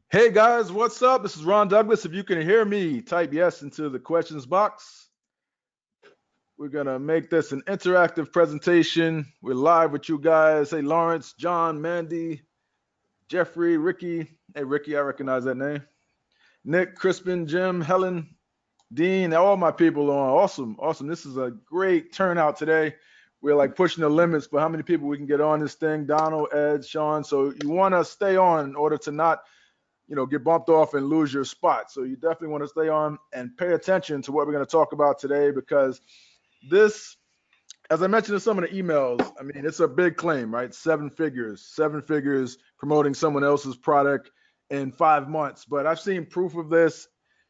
Hey guys, what's up? This is Ron Douglas. If you can hear me, type yes into the questions box. We're going to make this an interactive presentation. We're live with you guys. Hey, Lawrence, John, Mandy, Jeffrey, Ricky. Hey, Ricky, I recognize that name. Nick, Crispin, Jim, Helen, Dean, all my people are on. Awesome, awesome. This is a great turnout today. We're like pushing the limits for how many people we can get on this thing. Donald, Ed, Sean. So you want to stay on in order to not get bumped off and lose your spot. So you definitely want to stay on and pay attention to what we're going to talk about today because this, as I mentioned in some of the emails, I mean, it's a big claim, right? Seven figures promoting someone else's product in 5 months. But I've seen proof of this.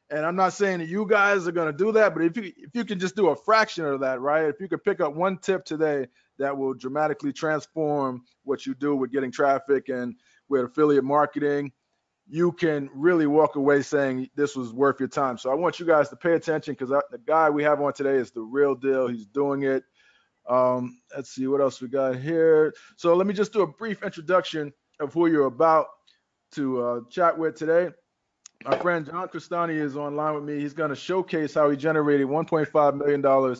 And I'm not saying that you guys are going to do that, but if you can just do a fraction of that, right? If you could pick up one tip today that will dramatically transform what you do with getting traffic and with affiliate marketing, you can really walk away saying this was worth your time. So I want you guys to pay attention because the guy we have on today is the real deal. He's doing it. Let's see what else we got here. So let me just do a brief introduction of who you're about to chat with today. My friend John Crestani is online with me. He's going to showcase how he generated $1.5 million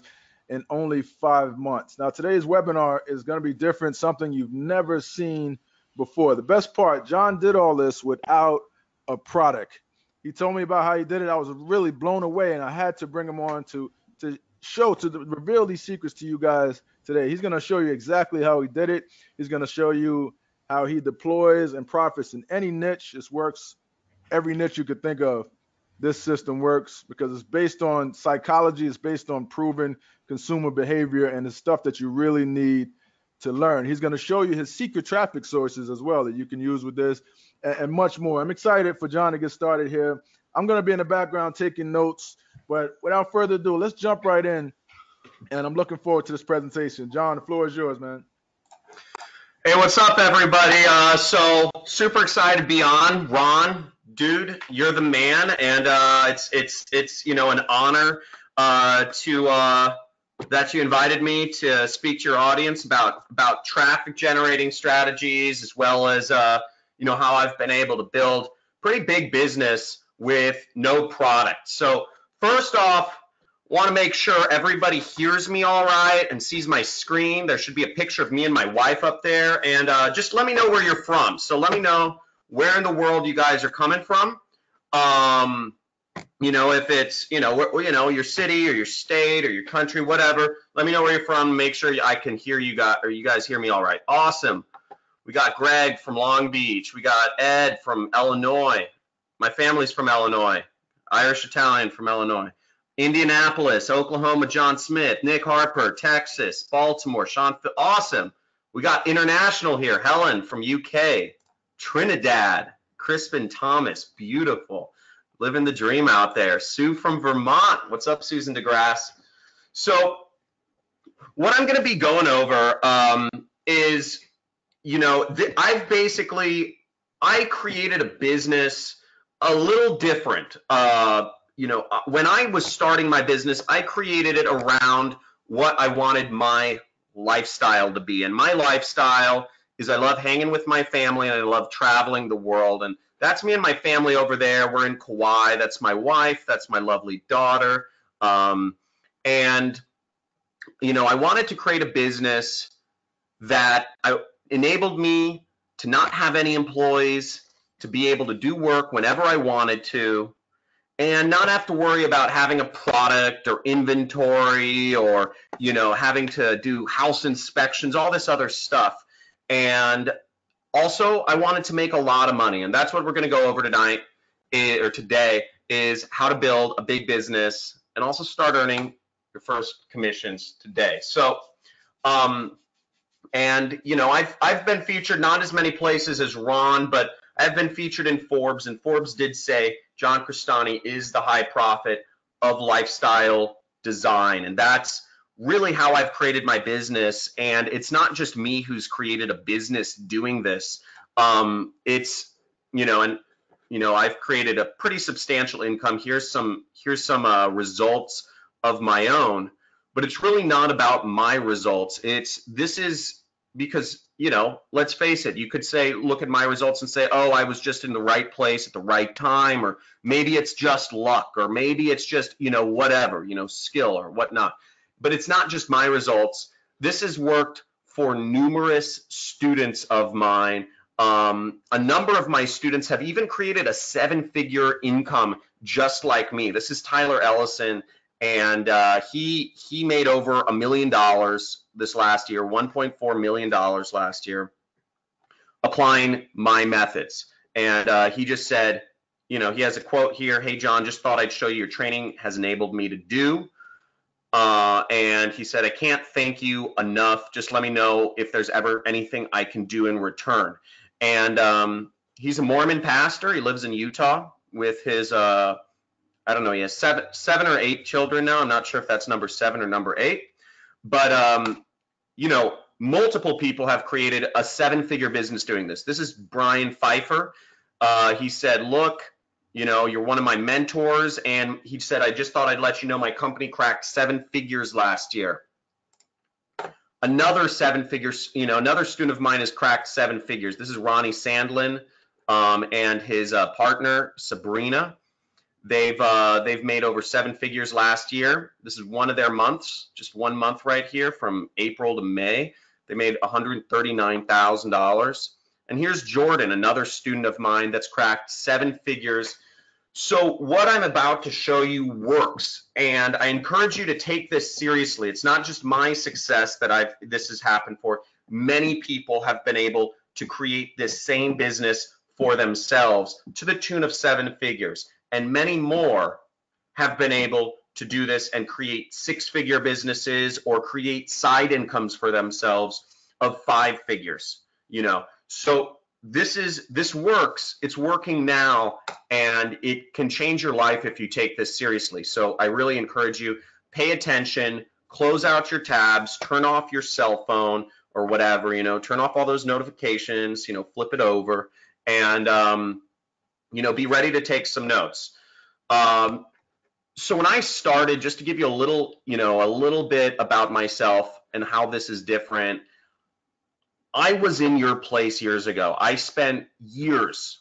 in only 5 months. Now, today's webinar is going to be different, something you've never seen before. The best part, John did all this without a product. He told me about how he did it. I was really blown away, and I had to bring him on to reveal these secrets to you guys today. He's going to show you exactly how he did it. He's going to show you how he deploys and profits in any niche. This works every niche you could think of. This system works because it's based on psychology. It's based on proven consumer behavior, and it's stuff that you really need to learn. He's going to show you his secret traffic sources as well that you can use with this and much more. I'm excited for John to get started here. I'm going to be in the background taking notes, but without further ado, let's jump right in. And I'm looking forward to this presentation. John, the floor is yours, man. Hey, what's up, everybody? So super excited to be on. Ron, dude, you're the man, and it's an honor that you invited me to speak to your audience about traffic generating strategies, as well as how I've been able to build pretty big business with no product. So first off, want to make sure everybody hears me all right and sees my screen. There should be a picture of me and my wife up there, and just let me know where you're from. So let me know where in the world you guys are coming from. If it's, your city or your state or your country, whatever, let me know where you're from. Make sure I can hear you guys, or you guys hear me all right. Awesome. We got Greg from Long Beach. We got Ed from Illinois. My family's from Illinois. Irish Italian from Illinois. Indianapolis, Oklahoma, John Smith. Nick Harper, Texas. Baltimore, Sean. Awesome. We got international here. Helen from UK. Trinidad. Crispin Thomas. Beautiful. Living the dream out there. Sue from Vermont. What's up, Susan DeGrasse? So what I'm going to be going over is, I created a business a little different. When I was starting my business, I created it around what I wanted my lifestyle to be. And my lifestyle is I love hanging with my family and I love traveling the world. And that's me and my family over there. We're in Kauai. That's my wife. That's my lovely daughter. I wanted to create a business that enabled me to not have any employees, to be able to do work whenever I wanted to, and not have to worry about having a product or inventory or, having to do house inspections, all this other stuff. And also, I wanted to make a lot of money, and that's what we're going to go over tonight or today is how to build a big business and also start earning your first commissions today. So, I've been featured not as many places as Ron, but I've been featured in Forbes, and Forbes did say John Crestani is the high prophet of lifestyle design, and that's really how I've created my business. And it's not just me who's created a business doing this. I've created a pretty substantial income. Here's some results of my own, but it's really not about my results. This is because you know, let's face it, you could say, look at my results and say, oh, I was just in the right place at the right time, or maybe it's just luck, or maybe it's just, you know, whatever, you know, skill or whatnot. But it's not just my results. This has worked for numerous students of mine. A number of my students have even created a 7-figure income just like me. This is Tyler Ellison, and he made over $1 million this last year, $1.4 million last year, applying my methods. And he just said, you know, he has a quote here, hey, John, just thought I'd show you your training has enabled me to do. And he said, I can't thank you enough. Just let me know if there's ever anything I can do in return. And he's a Mormon pastor. He lives in Utah with his, I don't know, he has seven or 8 children now. I'm not sure if that's number 7 or number 8. But, you know, multiple people have created a 7-figure business doing this. This is Brian Pfeiffer. He said, look, you know, you're one of my mentors. And he said, I just thought I'd let you know my company cracked 7 figures last year. Another 7 figures, you know, another student of mine has cracked 7 figures. This is Ronnie Sandlin and his partner, Sabrina. They've made over 7 figures last year. This is one of their months, just 1 month right here from April to May. They made $139,000. And here's Jordan, another student of mine that's cracked 7 figures. So what I'm about to show you works, and I encourage you to take this seriously. It's not just my success that this has happened for. Many people have been able to create this same business for themselves to the tune of 7 figures, and many more have been able to do this and create 6-figure businesses or create side incomes for themselves of 5 figures, you know. So this works. It's working now, and it can change your life if you take this seriously. So I really encourage you, pay attention, close out your tabs, turn off your cell phone or whatever, you know, turn off all those notifications, you know, flip it over, and you know, be ready to take some notes. So when I started, just to give you a little, you know, a little bit about myself and how this is different, I was in your place years ago. I spent years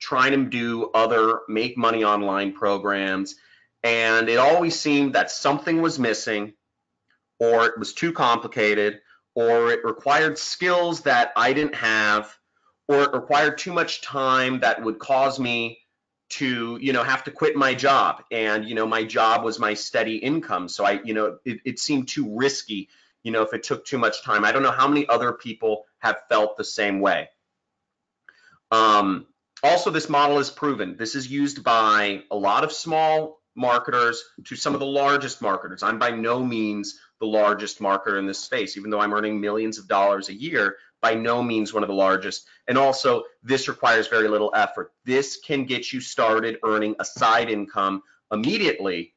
trying to do other make money online programs, and it always seemed that something was missing, or it was too complicated, or it required skills that I didn't have, or it required too much time that would cause me to, you know, have to quit my job. And, you know, my job was my steady income. So I, you know, it seemed too risky, you know, if it took too much time. I don't know how many other people have felt the same way. Also, this model is proven. This is used by a lot of small marketers to some of the largest marketers. I'm by no means the largest marketer in this space, even though I'm earning millions of dollars a year, by no means one of the largest. And also, this requires very little effort. This can get you started earning a side income immediately,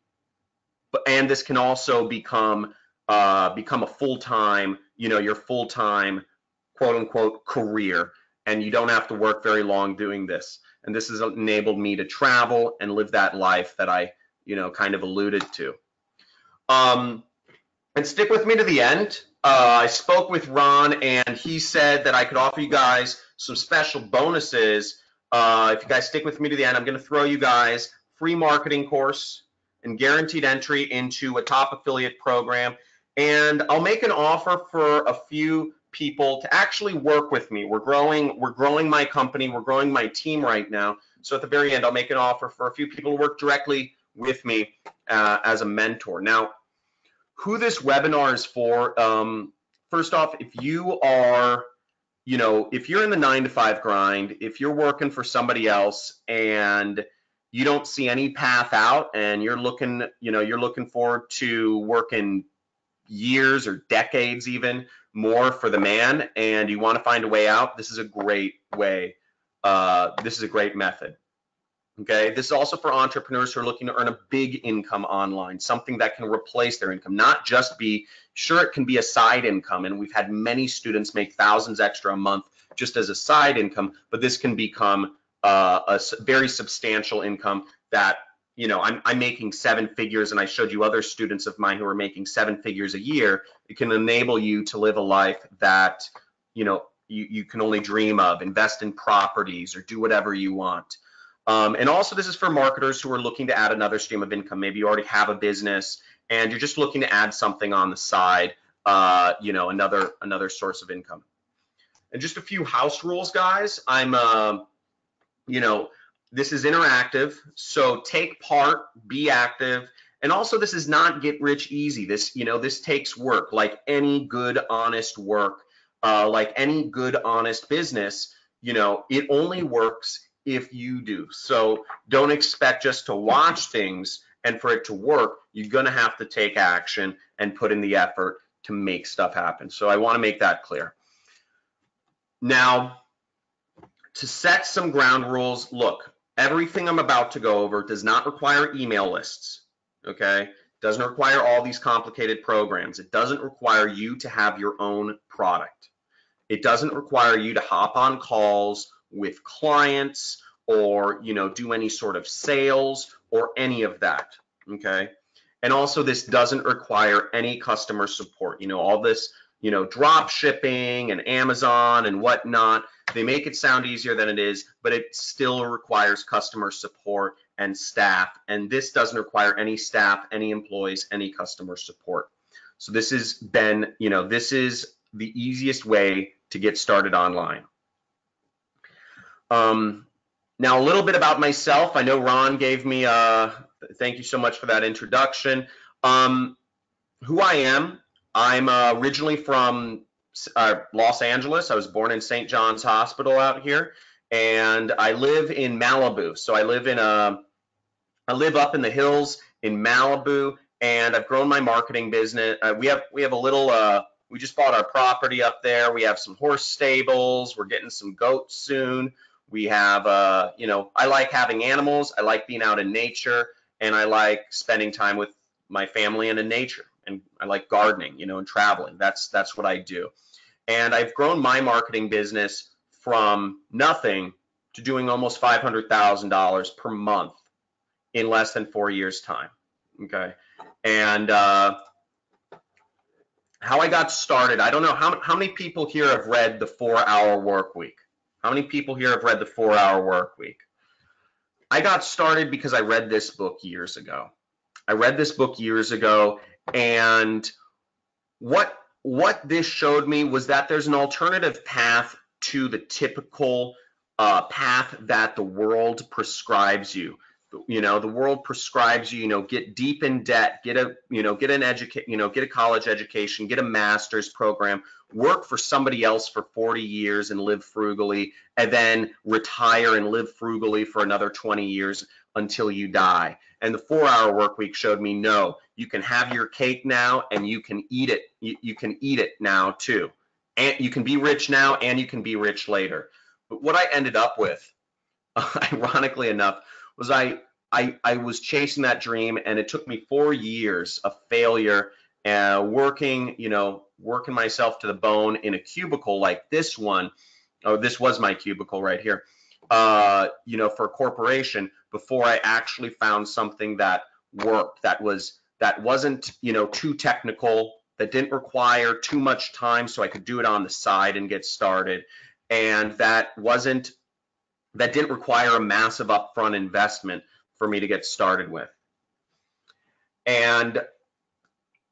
and this can also become a full-time, you know, your full-time, quote unquote, career, and you don't have to work very long doing this. And this has enabled me to travel and live that life that I, you know, kind of alluded to. And stick with me to the end. I spoke with Ron, and he said that I could offer you guys some special bonuses. If you guys stick with me to the end, I'm going to throw you guys free marketing course and guaranteed entry into a top affiliate program. And I'll make an offer for a few people to actually work with me. We're growing my company. We're growing my team right now. So at the very end, I'll make an offer for a few people to work directly with me as a mentor. Now, who this webinar is for, first off, if you are, you know, if you're in the 9-to-5 grind, if you're working for somebody else and you don't see any path out, and you're looking, you know, you're looking forward to working years or decades even more for the man, and you want to find a way out, this is a great way. This is a great method. Okay, this is also for entrepreneurs who are looking to earn a big income online, something that can replace their income, not just be, sure, it can be a side income, and we've had many students make thousands extra a month just as a side income, but this can become a very substantial income that, you know, I'm making 7 figures, and I showed you other students of mine who are making 7 figures a year. It can enable you to live a life that you can only dream of. Invest in properties or do whatever you want. And also, this is for marketers who are looking to add another stream of income. Maybe you already have a business and you're just looking to add something on the side, another source of income. And just a few house rules, guys. This is interactive, so take part, be active. And also, this is not get rich easy. This takes work, like any good, honest work, like any good, honest business. It only works if you do. So don't expect just to watch things and for it to work. You're going to have to take action and put in the effort to make stuff happen. So I want to make that clear. Now, to set some ground rules, look, everything I'm about to go over does not require email lists, okay? Doesn't require all these complicated programs. It doesn't require you to have your own product. It doesn't require you to hop on calls with clients or, do any sort of sales or any of that, okay? And also, this doesn't require any customer support. All this, drop shipping and Amazon and whatnot, they make it sound easier than it is, but it still requires customer support and staff. And this doesn't require any staff, any employees, any customer support. So this is the easiest way to get started online. Now, a little bit about myself. I know Ron gave me thank you so much for that introduction. Who I am, I'm originally from Los Angeles. I was born in St. John's Hospital out here, and I live in Malibu. So I live up in the hills in Malibu, and I've grown my marketing business. We have a little. We just bought our property up there. We have some horse stables. We're getting some goats soon. We have, I like having animals. I like being out in nature, and I like spending time with my family and in nature. And I like gardening, and traveling. That's what I do. And I've grown my marketing business from nothing to doing almost $500,000 per month in less than 4 years' time. Okay. And how I got started, I don't know how many people here have read The 4-Hour Work Week. How many people here have read The 4-Hour Work Week? I got started because I read this book years ago. And what this showed me was that there's an alternative path to the typical path that the world prescribes you. The world prescribes you, get deep in debt, get a college education, get a master's program, work for somebody else for 40 years and live frugally, and then retire and live frugally for another 20 years until you die. And the 4-Hour Work Week showed me, no, you can have your cake now and you can eat it. You can eat it now too. And you can be rich now and you can be rich later. But what I ended up with, ironically enough, was I was chasing that dream, and it took me 4 years of failure, working myself to the bone in a cubicle like this one. Oh, this was my cubicle right here, for a corporation, before I actually found something that worked, that wasn't, too technical, that didn't require too much time so I could do it on the side and get started, and that didn't require a massive upfront investment for me to get started with. And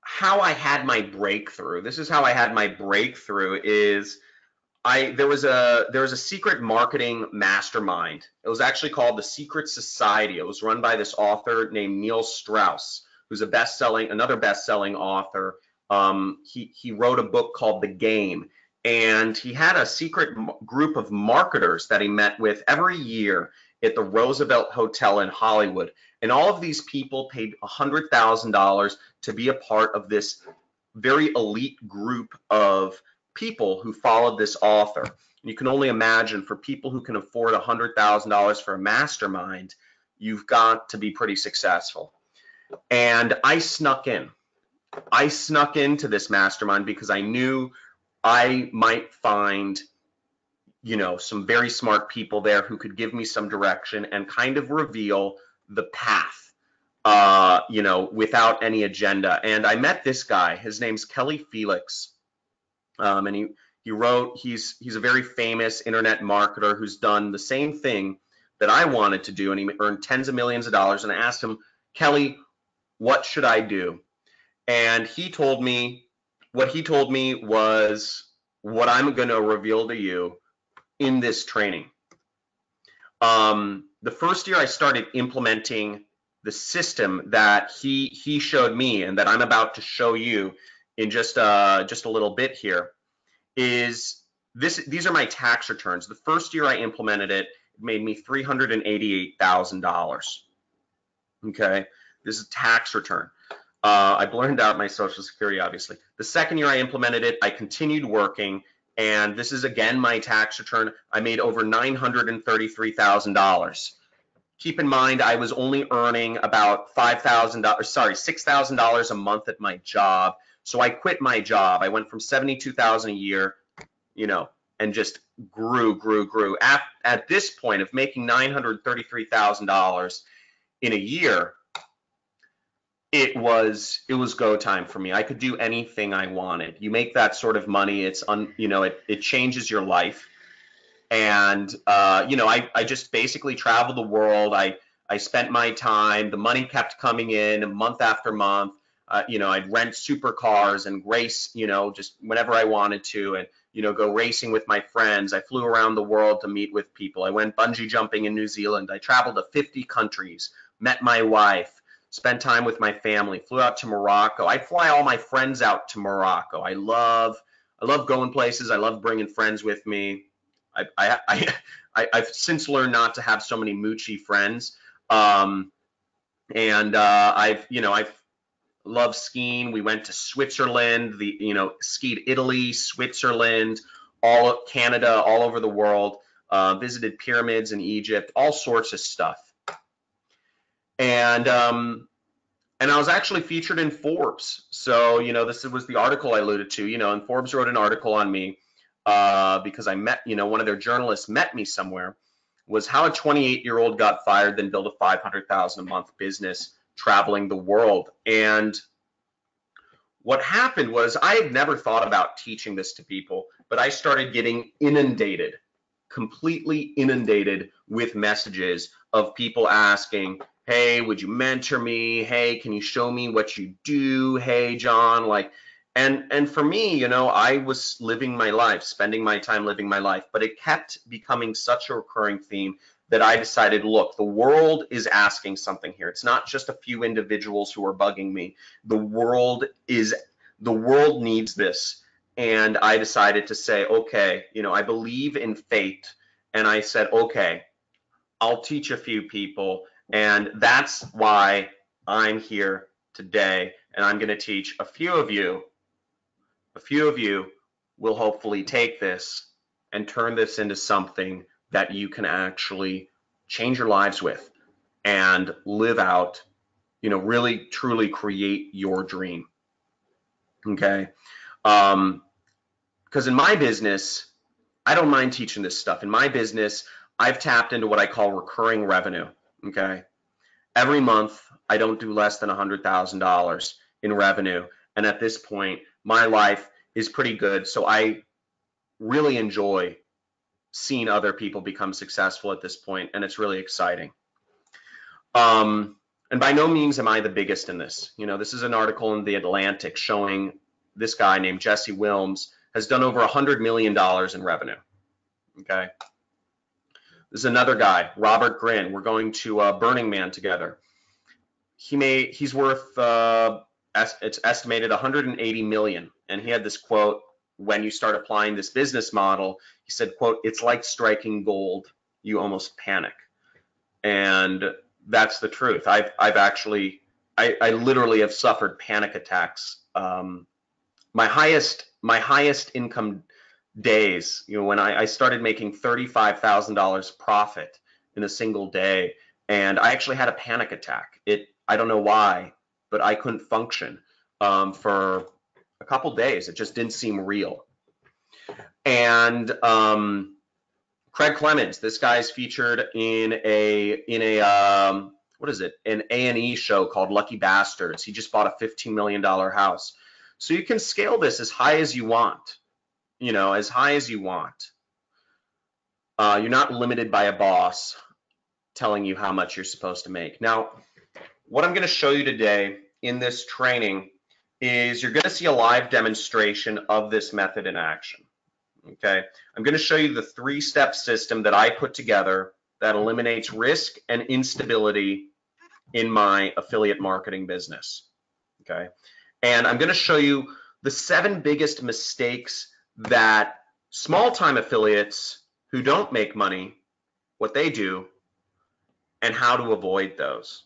how I had my breakthrough, this is how I had my breakthrough, is there was a secret marketing mastermind. It was actually called the Secret Society. It was run by this author named Neil Strauss, who's another best-selling author. He wrote a book called The Game. And he had a secret group of marketers that he met with every year at the Roosevelt Hotel in Hollywood. And all of these people paid $100,000 to be a part of this very elite group of people who followed this author. And you can only imagine, for people who can afford $100,000 for a mastermind, you've got to be pretty successful. And I snuck in. I snuck into this mastermind because I knew I might find, some very smart people there who could give me some direction and kind of reveal the path, without any agenda. And I met this guy. His name's Kelly Felix, and He's a very famous internet marketer who's done the same thing that I wanted to do, and he earned tens of millions of dollars. And I asked him, Kelly, what should I do? And what he told me was what I'm going to reveal to you in this training. The first year I started implementing the system that he showed me and that I'm about to show you in just a little bit here is this. These are my tax returns. The first year I implemented it, it made me $388,000. Okay, this is a tax return. I blurred out my Social Security, obviously. The second year I implemented it, I continued working, and this is again my tax return. I made over $933,000. Keep in mind, I was only earning about $6,000 a month at my job. So I quit my job. I went from $72,000 a year, and just grew. At this point of making $933,000 in a year, it was go time for me. I could do anything I wanted. You make that sort of money, it changes your life. And I just basically traveled the world. I spent my time. The money kept coming in month after month. I'd rent supercars and race, just whenever I wanted to, and go racing with my friends. I flew around the world to meet with people. I went bungee jumping in New Zealand. I traveled to 50 countries, met my wife, spent time with my family, flew out to Morocco. I fly all my friends out to Morocco. I love going places. I love bringing friends with me. I've since learned not to have so many moochy friends. I've loved skiing. We went to Switzerland, skied Italy, Switzerland, all of Canada, all over the world, visited pyramids in Egypt, all sorts of stuff. And I was actually featured in Forbes. So, this was the article I alluded to, and Forbes wrote an article on me because I met, one of their journalists met me somewhere, was how a 28-year-old got fired, then built a $500,000 a month business traveling the world. And what happened was I had never thought about teaching this to people, but I started getting completely inundated with messages of people asking, hey, would you mentor me? Hey, can you show me what you do? Hey, John, and for me, I was living my life, spending my time living my life, but it kept becoming such a recurring theme that I decided, look, the world is asking something here. It's not just a few individuals who are bugging me. The world needs this. And I decided to say, okay, I believe in fate. And I said, okay, I'll teach a few people. And that's why I'm here today. And I'm going to teach a few of you. A few of you will hopefully take this and turn this into something that you can actually change your lives with and live out, really truly create your dream. Okay. Because in my business, I don't mind teaching this stuff. In my business, I've tapped into what I call recurring revenue. Okay. Every month, I don't do less than $100,000 in revenue. And at this point, my life is pretty good. So I really enjoy seeing other people become successful at this point, and it's really exciting. And by no means am I the biggest in this. This is an article in The Atlantic showing this guy named Jesse Wilms has done over $100 million in revenue. Okay. This is another guy, Robert Grin. We're going to Burning Man together. He's worth, it's estimated 180 million. And he had this quote, when you start applying this business model, he said, quote, it's like striking gold. You almost panic. And that's the truth. I literally have suffered panic attacks. My highest income days, when I started making $35,000 profit in a single day, and I actually had a panic attack. I don't know why, but I couldn't function for a couple days. It just didn't seem real. And Craig Clemens, this guy's featured in an A&E show called Lucky Bastards. He just bought a $15 million house. So you can scale this as high as you want. as high as you want. You're not limited by a boss telling you how much you're supposed to make. Now, what I'm going to show you today in this training is you're going to see a live demonstration of this method in action. Okay, I'm going to show you the 3-step system that I put together that eliminates risk and instability in my affiliate marketing business. Okay, and I'm going to show you the 7 biggest mistakes that small-time affiliates who don't make money, what they do, and how to avoid those.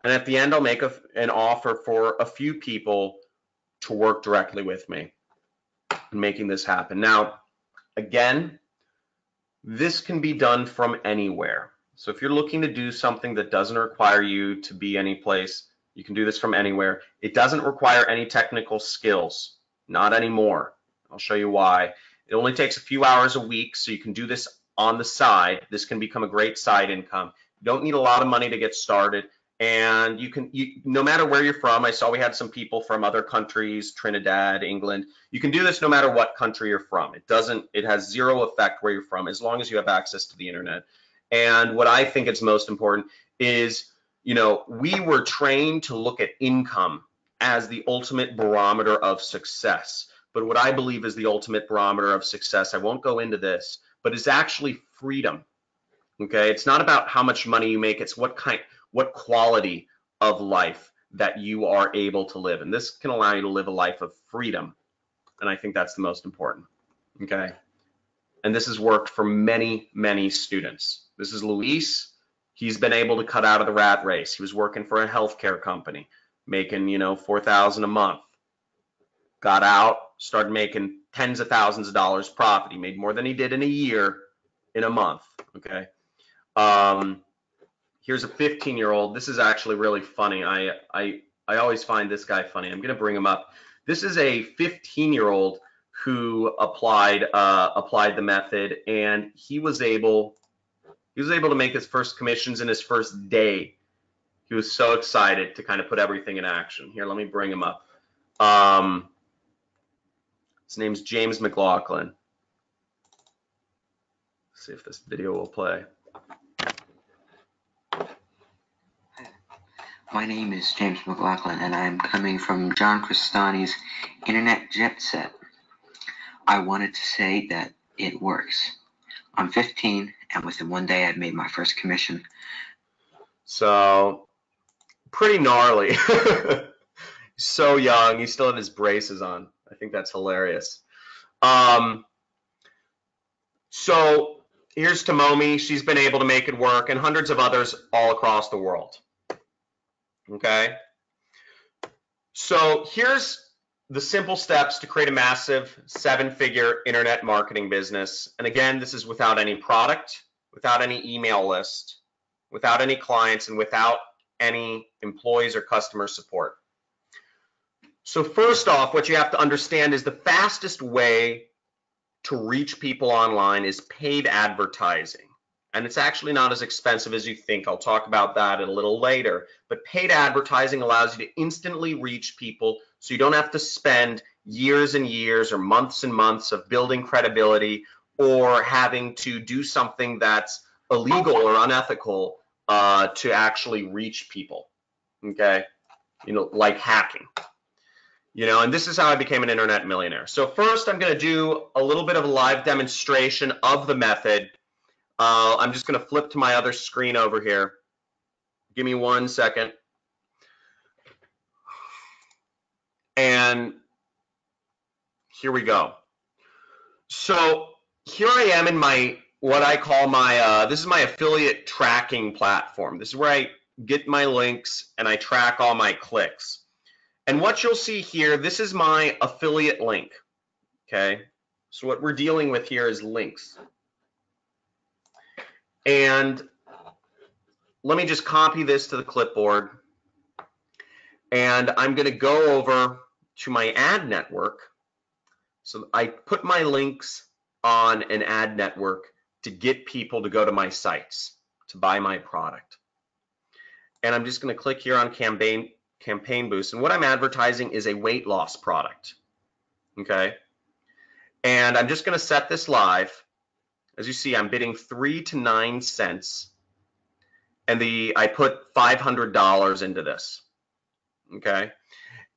And at the end, I'll make an offer for a few people to work directly with me in making this happen. Now, again, this can be done from anywhere. So if you're looking to do something that doesn't require you to be any place, you can do this from anywhere. It doesn't require any technical skills, not anymore. I'll show you why. It only takes a few hours a week, so you can do this on the side. This can become a great side income. You don't need a lot of money to get started. And no matter where you're from, I saw we had some people from other countries, Trinidad, England. You can do this no matter what country you're from. It has zero effect where you're from, as long as you have access to the internet. And what I think is most important is, we were trained to look at income as the ultimate barometer of success. But what I believe is the ultimate barometer of success, I won't go into this, but it's actually freedom. Okay, it's not about how much money you make, it's what quality of life that you are able to live. And this can allow you to live a life of freedom. And I think that's the most important. Okay. And this has worked for many, many students. This is Luis. He's been able to cut out of the rat race. He was working for a healthcare company, making, $4,000 a month. Got out, started making tens of thousands of dollars profit. He made more than he did in a year in a month. Okay. Here's a 15-year-old. This is actually really funny. I always find this guy funny. I'm going to bring him up. This is a 15-year-old who applied the method, and he was able to make his first commissions in his first day. He was so excited to kind of put everything in action. Here, let me bring him up. His name's James McLaughlin. Let's see if this video will play. My name is James McLaughlin, and I am coming from John Crestani's Internet Jet Set. I wanted to say that it works. I'm 15, and within one day I've made my first commission. So, pretty gnarly. So young, he still had his braces on. I think that's hilarious. So, here's Tomomi. She's been able to make it work, and hundreds of others all across the world. Okay, so here's the simple steps to create a massive 7-figure internet marketing business. And again, this is without any product, without any email list, without any clients, and without any employees or customer support. So first off, what you have to understand is the fastest way to reach people online is paid advertising. And it's actually not as expensive as you think. I'll talk about that a little later. But paid advertising allows you to instantly reach people, so you don't have to spend years and years or months and months of building credibility or having to do something that's illegal or unethical to actually reach people. Okay, like hacking. And this is how I became an internet millionaire. So first, I'm going to do a little bit of a live demonstration of the method. I'm just going to flip to my other screen over here. Give me 1 second. And here we go. So here I am in what I call this is my affiliate tracking platform. This is where I get my links and I track all my clicks. And what you'll see here, this is my affiliate link. Okay. So what we're dealing with here is links. And let me just copy this to the clipboard. And I'm going to go over to my ad network. So I put my links on an ad network to get people to go to my sites to buy my product. And I'm just going to click here on campaign boost. And what I'm advertising is a weight loss product. Okay. And I'm just going to set this live. As you see, I'm bidding 3 to 9 cents. And I put $500 into this. Okay.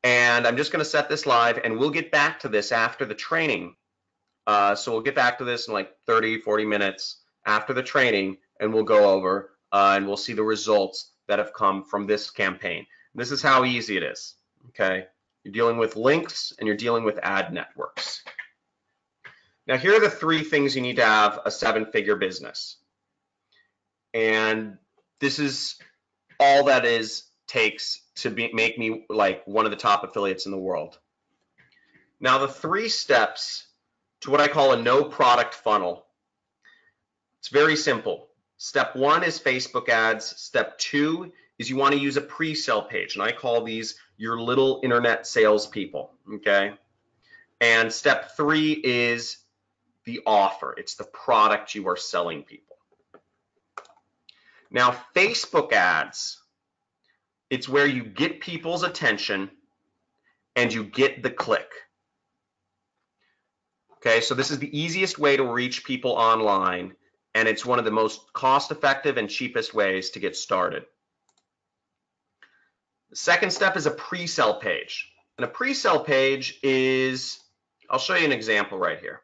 And I'm just going to set this live, and we'll get back to this after the training. So we'll get back to this in like 30, 40 minutes after the training, and we'll go over and we'll see the results that have come from this campaign. This is how easy it is. Okay. You're dealing with links and you're dealing with ad networks. Now, here are the 3 things you need to have a 7-figure business. And this is all that takes to make me like one of the top affiliates in the world. Now, the 3 steps to what I call a no product funnel. It's very simple. Step 1 is Facebook ads. Step 2 is you want to use a pre-sale page, and I call these your little internet salespeople. Okay. And step 3 is the offer. It's the product you are selling people. Now, Facebook ads, it's where you get people's attention and you get the click. Okay, so this is the easiest way to reach people online, and it's one of the most cost-effective and cheapest ways to get started. The second step is a pre-sale page. And a pre-sale page is, I'll show you an example right here.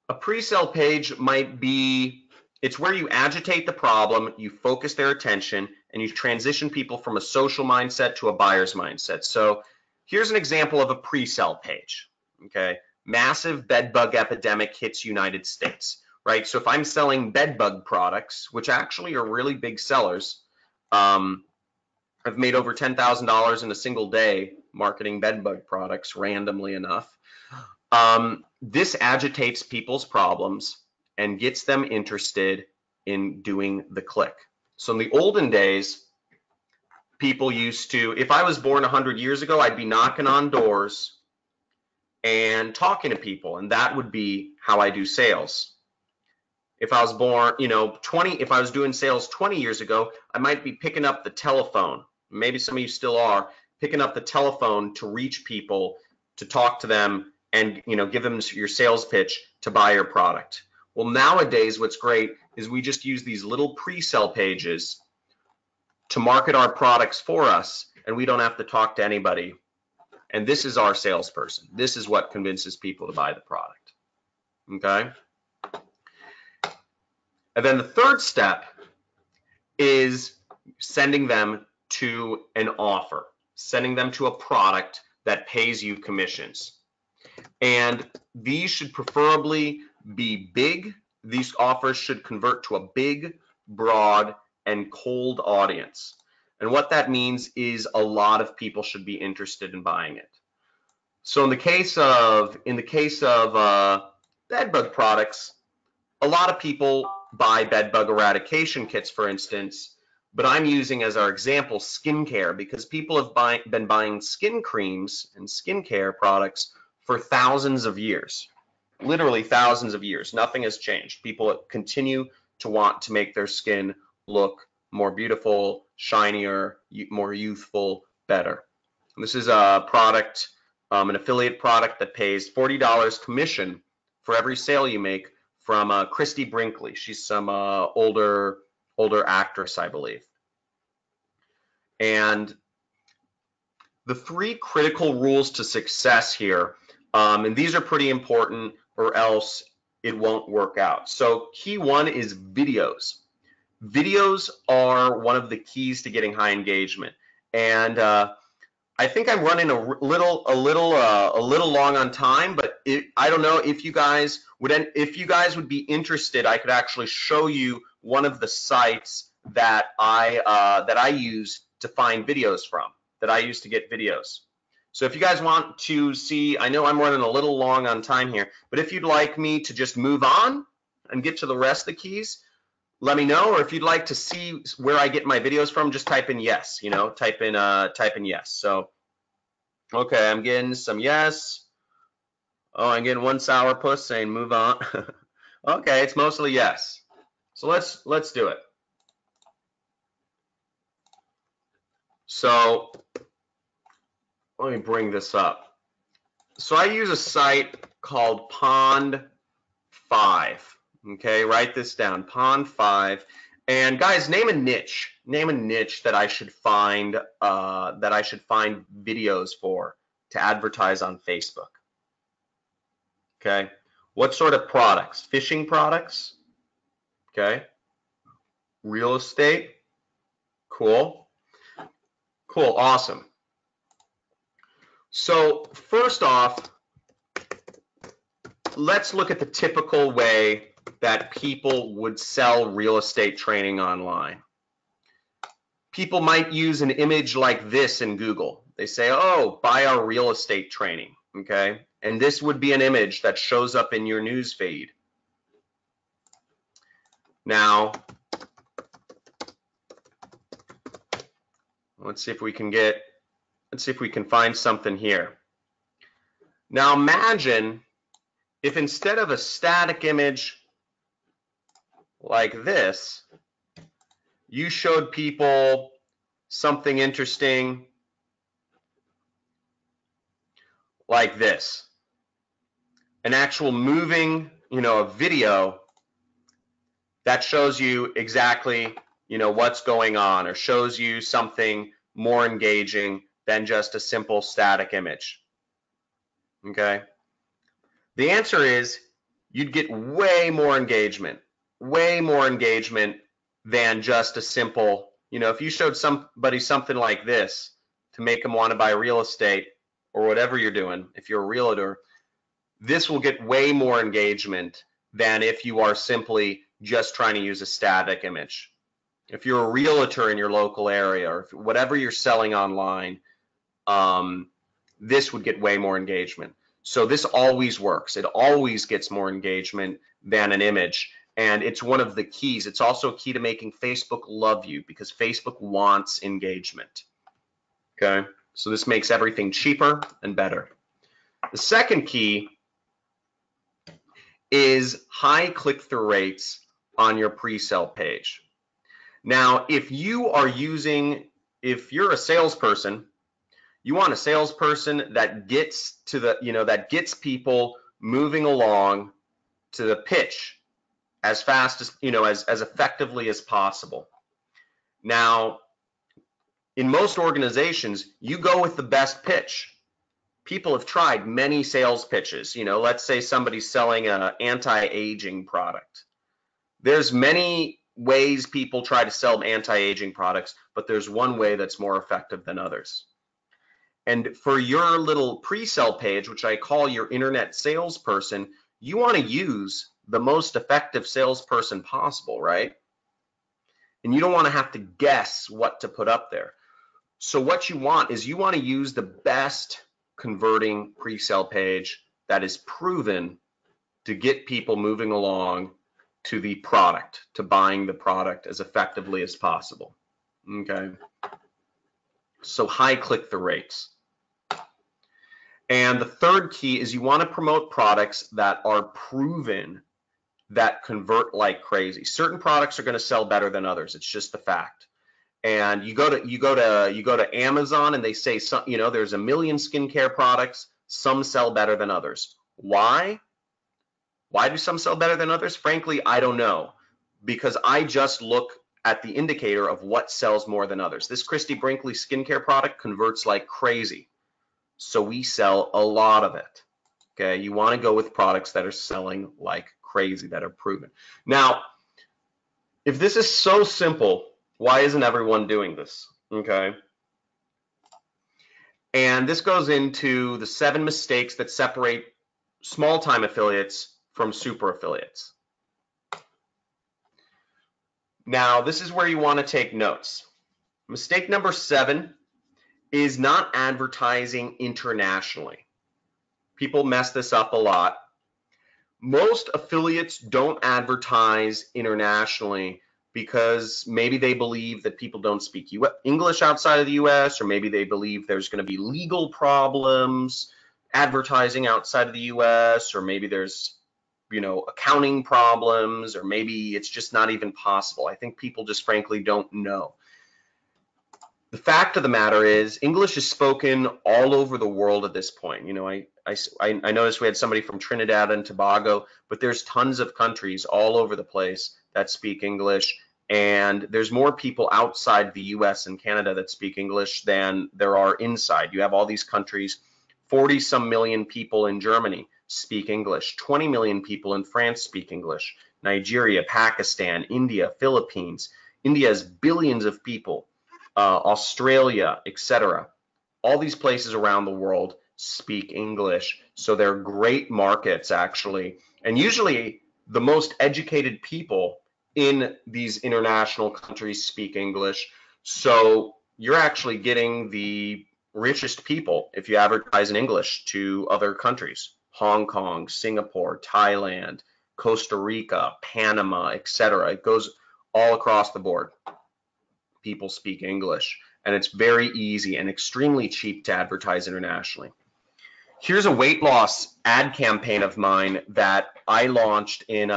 A pre-sale page might be, it's where you agitate the problem, you focus their attention, and you transition people from a social mindset to a buyer's mindset. So here's an example of a pre-sale page. Okay, massive bed bug epidemic hits United States, right? So if I'm selling bed bug products, which actually are really big sellers, I've made over $10,000 in a single day marketing bed bug products randomly enough. This agitates people's problems and gets them interested in doing the click. So in the olden days, people used to, if I was born 100 years ago, I'd be knocking on doors and talking to people, and that would be how I do sales. If I was born, if I was doing sales 20 years ago, I might be picking up the telephone. Maybe some of you still are picking up the telephone to reach people, to talk to them, and give them your sales pitch to buy your product. Well, nowadays, what's great is we just use these little pre-sale pages to market our products for us, and we don't have to talk to anybody. And this is our salesperson. This is what convinces people to buy the product. Okay? And then the third step is sending them to an offer, sending them to a product that pays you commissions. And these should preferably be big. These offers should convert to a big, broad, and cold audience. And what that means is a lot of people should be interested in buying it. So in the case of bed bug products, a lot of people buy bed bug eradication kits, for instance, but I'm using as our example skincare, because people have been buying skin creams and skincare products for thousands of years, literally thousands of years. Nothing has changed. People continue to want to make their skin look more beautiful, shinier, more youthful, better. And this is a product, an affiliate product that pays $40 commission for every sale you make from Christy Brinkley. She's some older actress, I believe. And the 3 critical rules to success here, and these are pretty important or else it won't work out. So key 1 is videos. Videos are one of the keys to getting high engagement. And I think I'm running a little long on time, but I don't know if you guys would be interested. I could actually show you one of the sites that I use to find videos from, that I use to get videos. So if you guys want to see, I know I'm running a little long on time here, but if you'd like me to just move on and get to the rest of the keys, let me know. Or if you'd like to see where I get my videos from, just type in yes, type in yes. So, okay, I'm getting some yes. Oh, I'm getting one sourpuss saying move on. Okay, it's mostly yes. So let's do it. So let me bring this up. So I use a site called Pond 5. Okay, write this down, Pond 5. And guys, name a niche. Name a niche that I should find videos for to advertise on Facebook. Okay, what sort of products? Fishing products. Okay, real estate. Cool. Cool. Awesome. So first off, let's look at the typical way that people would sell real estate training online. People might use an image like this in Google. They say, oh, buy our real estate training, okay? And this would be an image that shows up in your news feed. Now, let's see if we can find something here. Now imagine if instead of a static image like this, you showed people something interesting like this, an actual moving, a video that shows you exactly, what's going on, or shows you something more engaging than just a simple static image. Okay? The answer is you'd get way more engagement than just a simple, if you showed somebody something like this to make them want to buy real estate or whatever you're doing, if you're a realtor, this will get way more engagement than if you are simply just trying to use a static image. If you're a realtor in your local area, or if whatever you're selling online, this would get way more engagement. So this always works. It always gets more engagement than an image. And it's one of the keys. It's also a key to making Facebook love you, because Facebook wants engagement. Okay, so this makes everything cheaper and better. The second key is high click-through rates on your pre-sale page. Now, if you're a salesperson, you want a salesperson that gets to that gets people moving along to the pitch as fast as, as effectively as possible. Now, in most organizations, you go with the best pitch. People have tried many sales pitches. Let's say somebody's selling an anti-aging product. There's many ways people try to sell anti-aging products, but there's one way that's more effective than others. And for your little pre-sale page, which I call your internet salesperson, you want to use the most effective salesperson possible, right? And you don't want to have to guess what to put up there. So what you want is you want to use the best converting pre-sale page that is proven to get people moving along to the product, to buying the product as effectively as possible. Okay. So high click-through rates. And the third key is you want to promote products that are proven that convert like crazy. Certain products are going to sell better than others. It's just the fact. And you go to Amazon and they say, there's a million skincare products. Some sell better than others. Why? Why do some sell better than others? Frankly, I don't know, because I just look at the indicator of what sells more than others. This Christy Brinkley skincare product converts like crazy, so we sell a lot of it. Okay, you want to go with products that are selling like crazy, that are proven. Now, if this is so simple, why isn't everyone doing this? Okay. And this goes into the 7 mistakes that separate small-time affiliates from super affiliates. Now, this is where you want to take notes. Mistake number 7 is not advertising internationally. People mess this up a lot. Most affiliates don't advertise internationally because maybe they believe that people don't speak English outside of the US, or maybe they believe there's going to be legal problems advertising outside of the US, or maybe there's accounting problems, or maybe it's just not even possible. I think people just frankly don't know. The fact of the matter is English is spoken all over the world at this point. I noticed we had somebody from Trinidad and Tobago, but there's tons of countries all over the place that speak English, and there's more people outside the US and Canada that speak English than there are inside. You have all these countries, 40-some million people in Germany speak English, 20 million people in France speak English, Nigeria, Pakistan, India, Philippines. India has billions of people, Australia, etc. All these places around the world speak English, so they're great markets actually. And usually the most educated people in these international countries speak English, so you're actually getting the richest people if you advertise in English to other countries. Hong Kong, Singapore, Thailand, Costa Rica, Panama, etc. It goes all across the board. People speak English, and it's very easy and extremely cheap to advertise internationally. Here's a weight loss ad campaign of mine that I launched in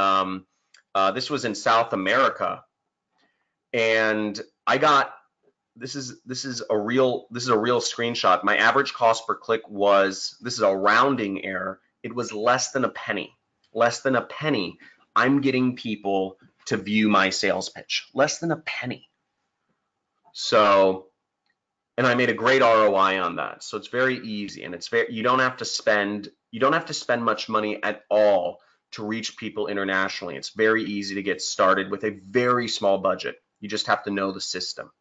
this was in South America, and I got this is a real screenshot. My average cost per click was, this is a rounding error, it was less than a penny. Less than a penny. I'm getting people to view my sales pitch. Less than a penny. So, and I made a great ROI on that. So it's very easy, and it's very, you don't have to spend much money at all to reach people internationally. It's very easy to get started with a very small budget. You just have to know the system.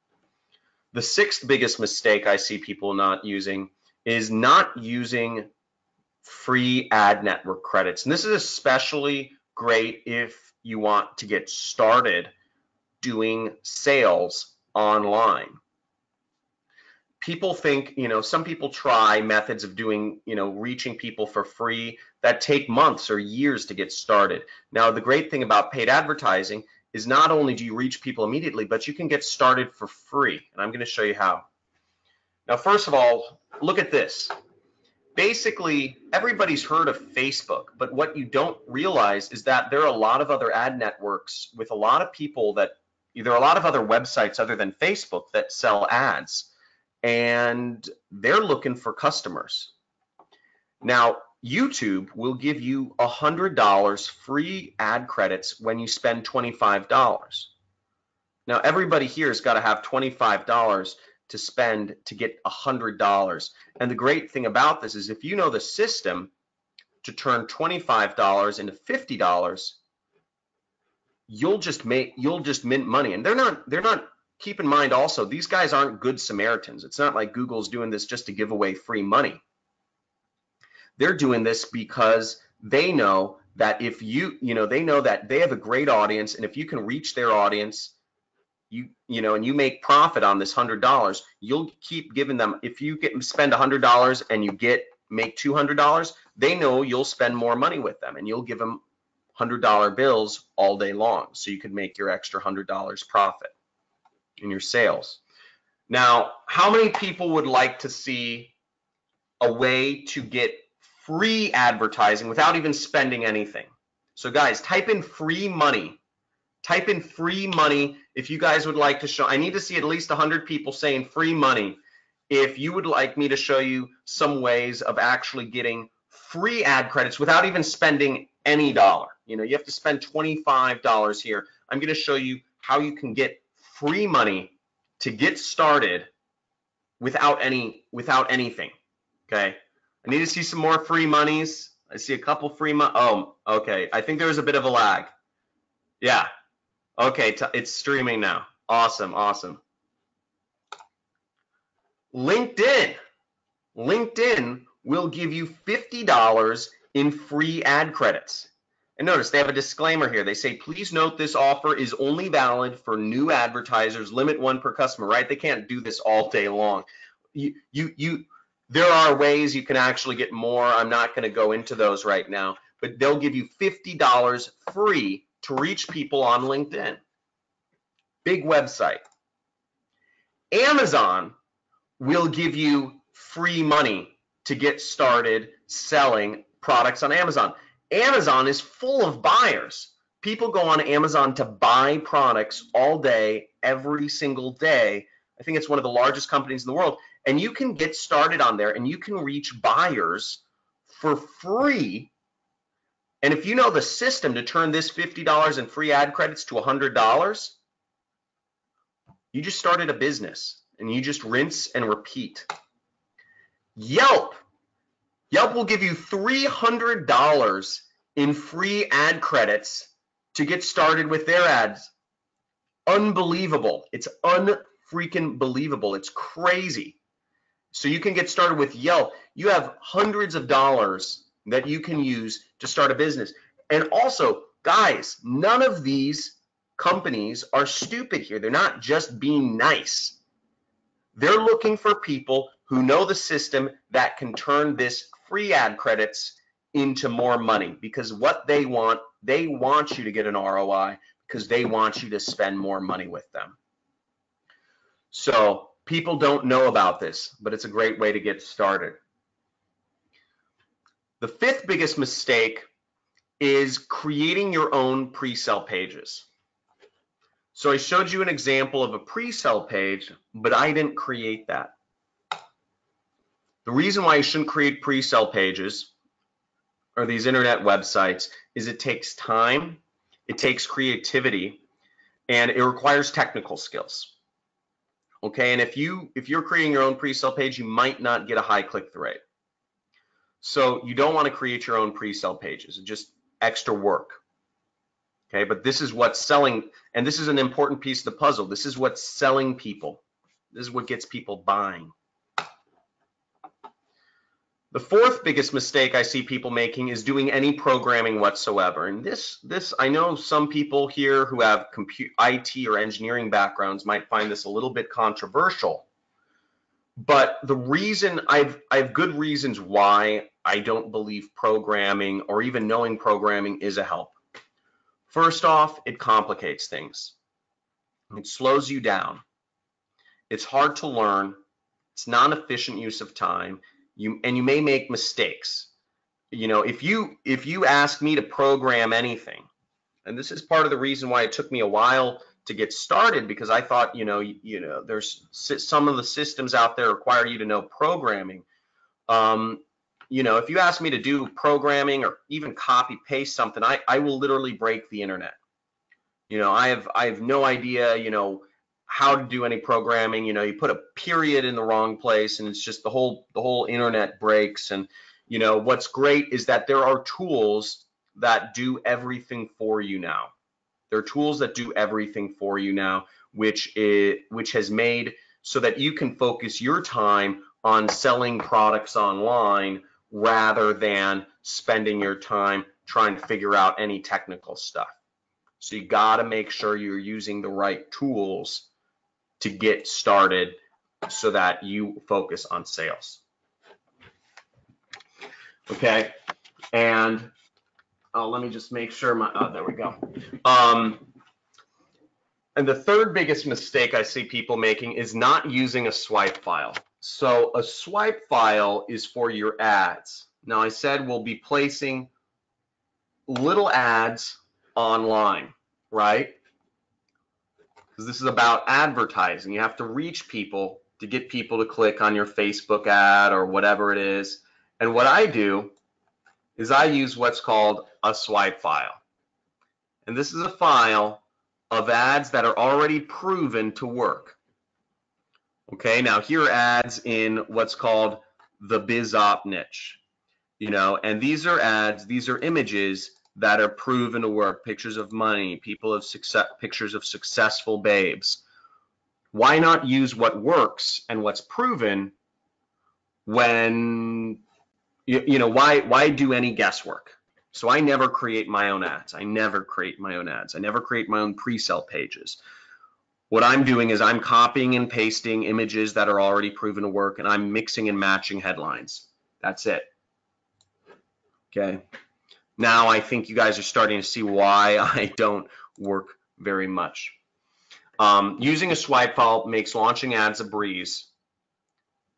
The sixth biggest mistake I see people not using is not using free ad network credits. And this is especially great if you want to get started doing sales online. People think, some people try methods of doing, reaching people for free that take months or years to get started. Now, the great thing about paid advertising is not only do you reach people immediately, but you can get started for free. And I'm going to show you how. Now, first of all, look at this. Basically, everybody's heard of Facebook, but what you don't realize is that there are a lot of other ad networks with a lot of people that, there are a lot of other websites other than Facebook that sell ads, and they're looking for customers. Now, YouTube will give you $100 free ad credits when you spend $25. Now, everybody here has got to have $25 to spend to get $100. And the great thing about this is if you know the system to turn $25 into $50, you'll just mint money. And they're not, keep in mind also, these guys aren't good Samaritans. It's not like Google's doing this just to give away free money. They're doing this because they know that if they know that they have a great audience, and if you can reach their audience, and you make profit on this $100, you'll keep giving them. If you spend $100 and you make $200, they know you'll spend more money with them, and you'll give them $100 bills all day long, so you could make your extra $100 profit in your sales. Now, how many people would like to see a way to get free advertising without even spending anything? So guys, type in free money. Type in free money if you guys would like to show. I need to see at least 100 people saying free money if you would like me to show you some ways of actually getting free ad credits without even spending any dollar. You have to spend $25 here. I'm going to show you how you can get free money to get started without anything. Okay. I need to see some more free monies. I see a couple free Oh, okay. I think there was a bit of a lag. Yeah. Okay, it's streaming now. Awesome, awesome. LinkedIn will give you $50 in free ad credits. And notice they have a disclaimer here. They say, please note this offer is only valid for new advertisers, limit one per customer, right? They can't do this all day long. There are ways you can actually get more. I'm not going to go into those right now, but they'll give you $50 free to reach people on LinkedIn. Big website. Amazon will give you free money to get started selling products on Amazon. Amazon is full of buyers. People go on Amazon to buy products all day, every single day. I think it's one of the largest companies in the world. And you can get started on there and you can reach buyers for free. And if you know the system to turn this $50 in free ad credits to $100, you just started a business and you just rinse and repeat. Yelp will give you $300 in free ad credits to get started with their ads. Unbelievable. It's unfreaking believable. It's crazy. So you can get started with Yelp. You have hundreds of dollars that you can use to start a business. And also, guys, none of these companies are stupid here. They're not just being nice. They're looking for people who know the system that can turn this free ad credits into more money, because what they want you to get an ROI because they want you to spend more money with them. So people don't know about this, but it's a great way to get started. The fifth biggest mistake is creating your own pre-sale pages. So I showed you an example of a pre-sale page, but I didn't create that. The reason why you shouldn't create pre-sale pages or these internet websites is it takes time, it takes creativity, and it requires technical skills. Okay, and if you're creating your own pre-sale page, you might not get a high click-through rate. So you don't want to create your own pre-sale pages. It's just extra work. Okay, but this is what's selling, and this is an important piece of the puzzle. This is what's selling people. This is what gets people buying. The fourth biggest mistake I see people making is doing any programming whatsoever. And this I know some people here who have IT or engineering backgrounds might find this a little bit controversial. But the reason I have good reasons why I don't believe programming or even knowing programming is a help. First off, it complicates things. It slows you down. It's hard to learn. It's not an efficient use of time. You may make mistakes. You know, if you ask me to program anything, and this is part of the reason why it took me a while to get started, because I thought, you know, there's some of the systems out there require you to know programming. You know, if you ask me to do programming or even copy paste something, I will literally break the internet. You know, I have no idea, you know, how to do any programming. You know, you put a period in the wrong place and it's just the whole internet breaks. And you know, what's great is that there are tools that do everything for you now. There are tools that do everything for you now, which has made so that you can focus your time on selling products online rather than spending your time trying to figure out any technical stuff. So you got to make sure you're using the right tools to get started so that you focus on sales. Okay, and let me just make sure there we go. And the third biggest mistake I see people making is not using a swipe file. So a swipe file is for your ads. Now I said we'll be placing little ads online, right? Because this is about advertising. You have to reach people to get people to click on your Facebook ad or whatever it is. And what I do is I use what's called a swipe file. And this is a file of ads that are already proven to work. Okay, now here are ads in what's called the BizOp niche. You know, and these are ads, these are images that are proven to work. Pictures of money, pictures of successful babes. Why not use what works and what's proven when, you know, why do any guesswork? So I never create my own ads. I never create my own ads. I never create my own pre-sale pages. What I'm doing is I'm copying and pasting images that are already proven to work, and I'm mixing and matching headlines. That's it. Okay. Now I think you guys are starting to see why I don't work very much. Using a swipe file makes launching ads a breeze.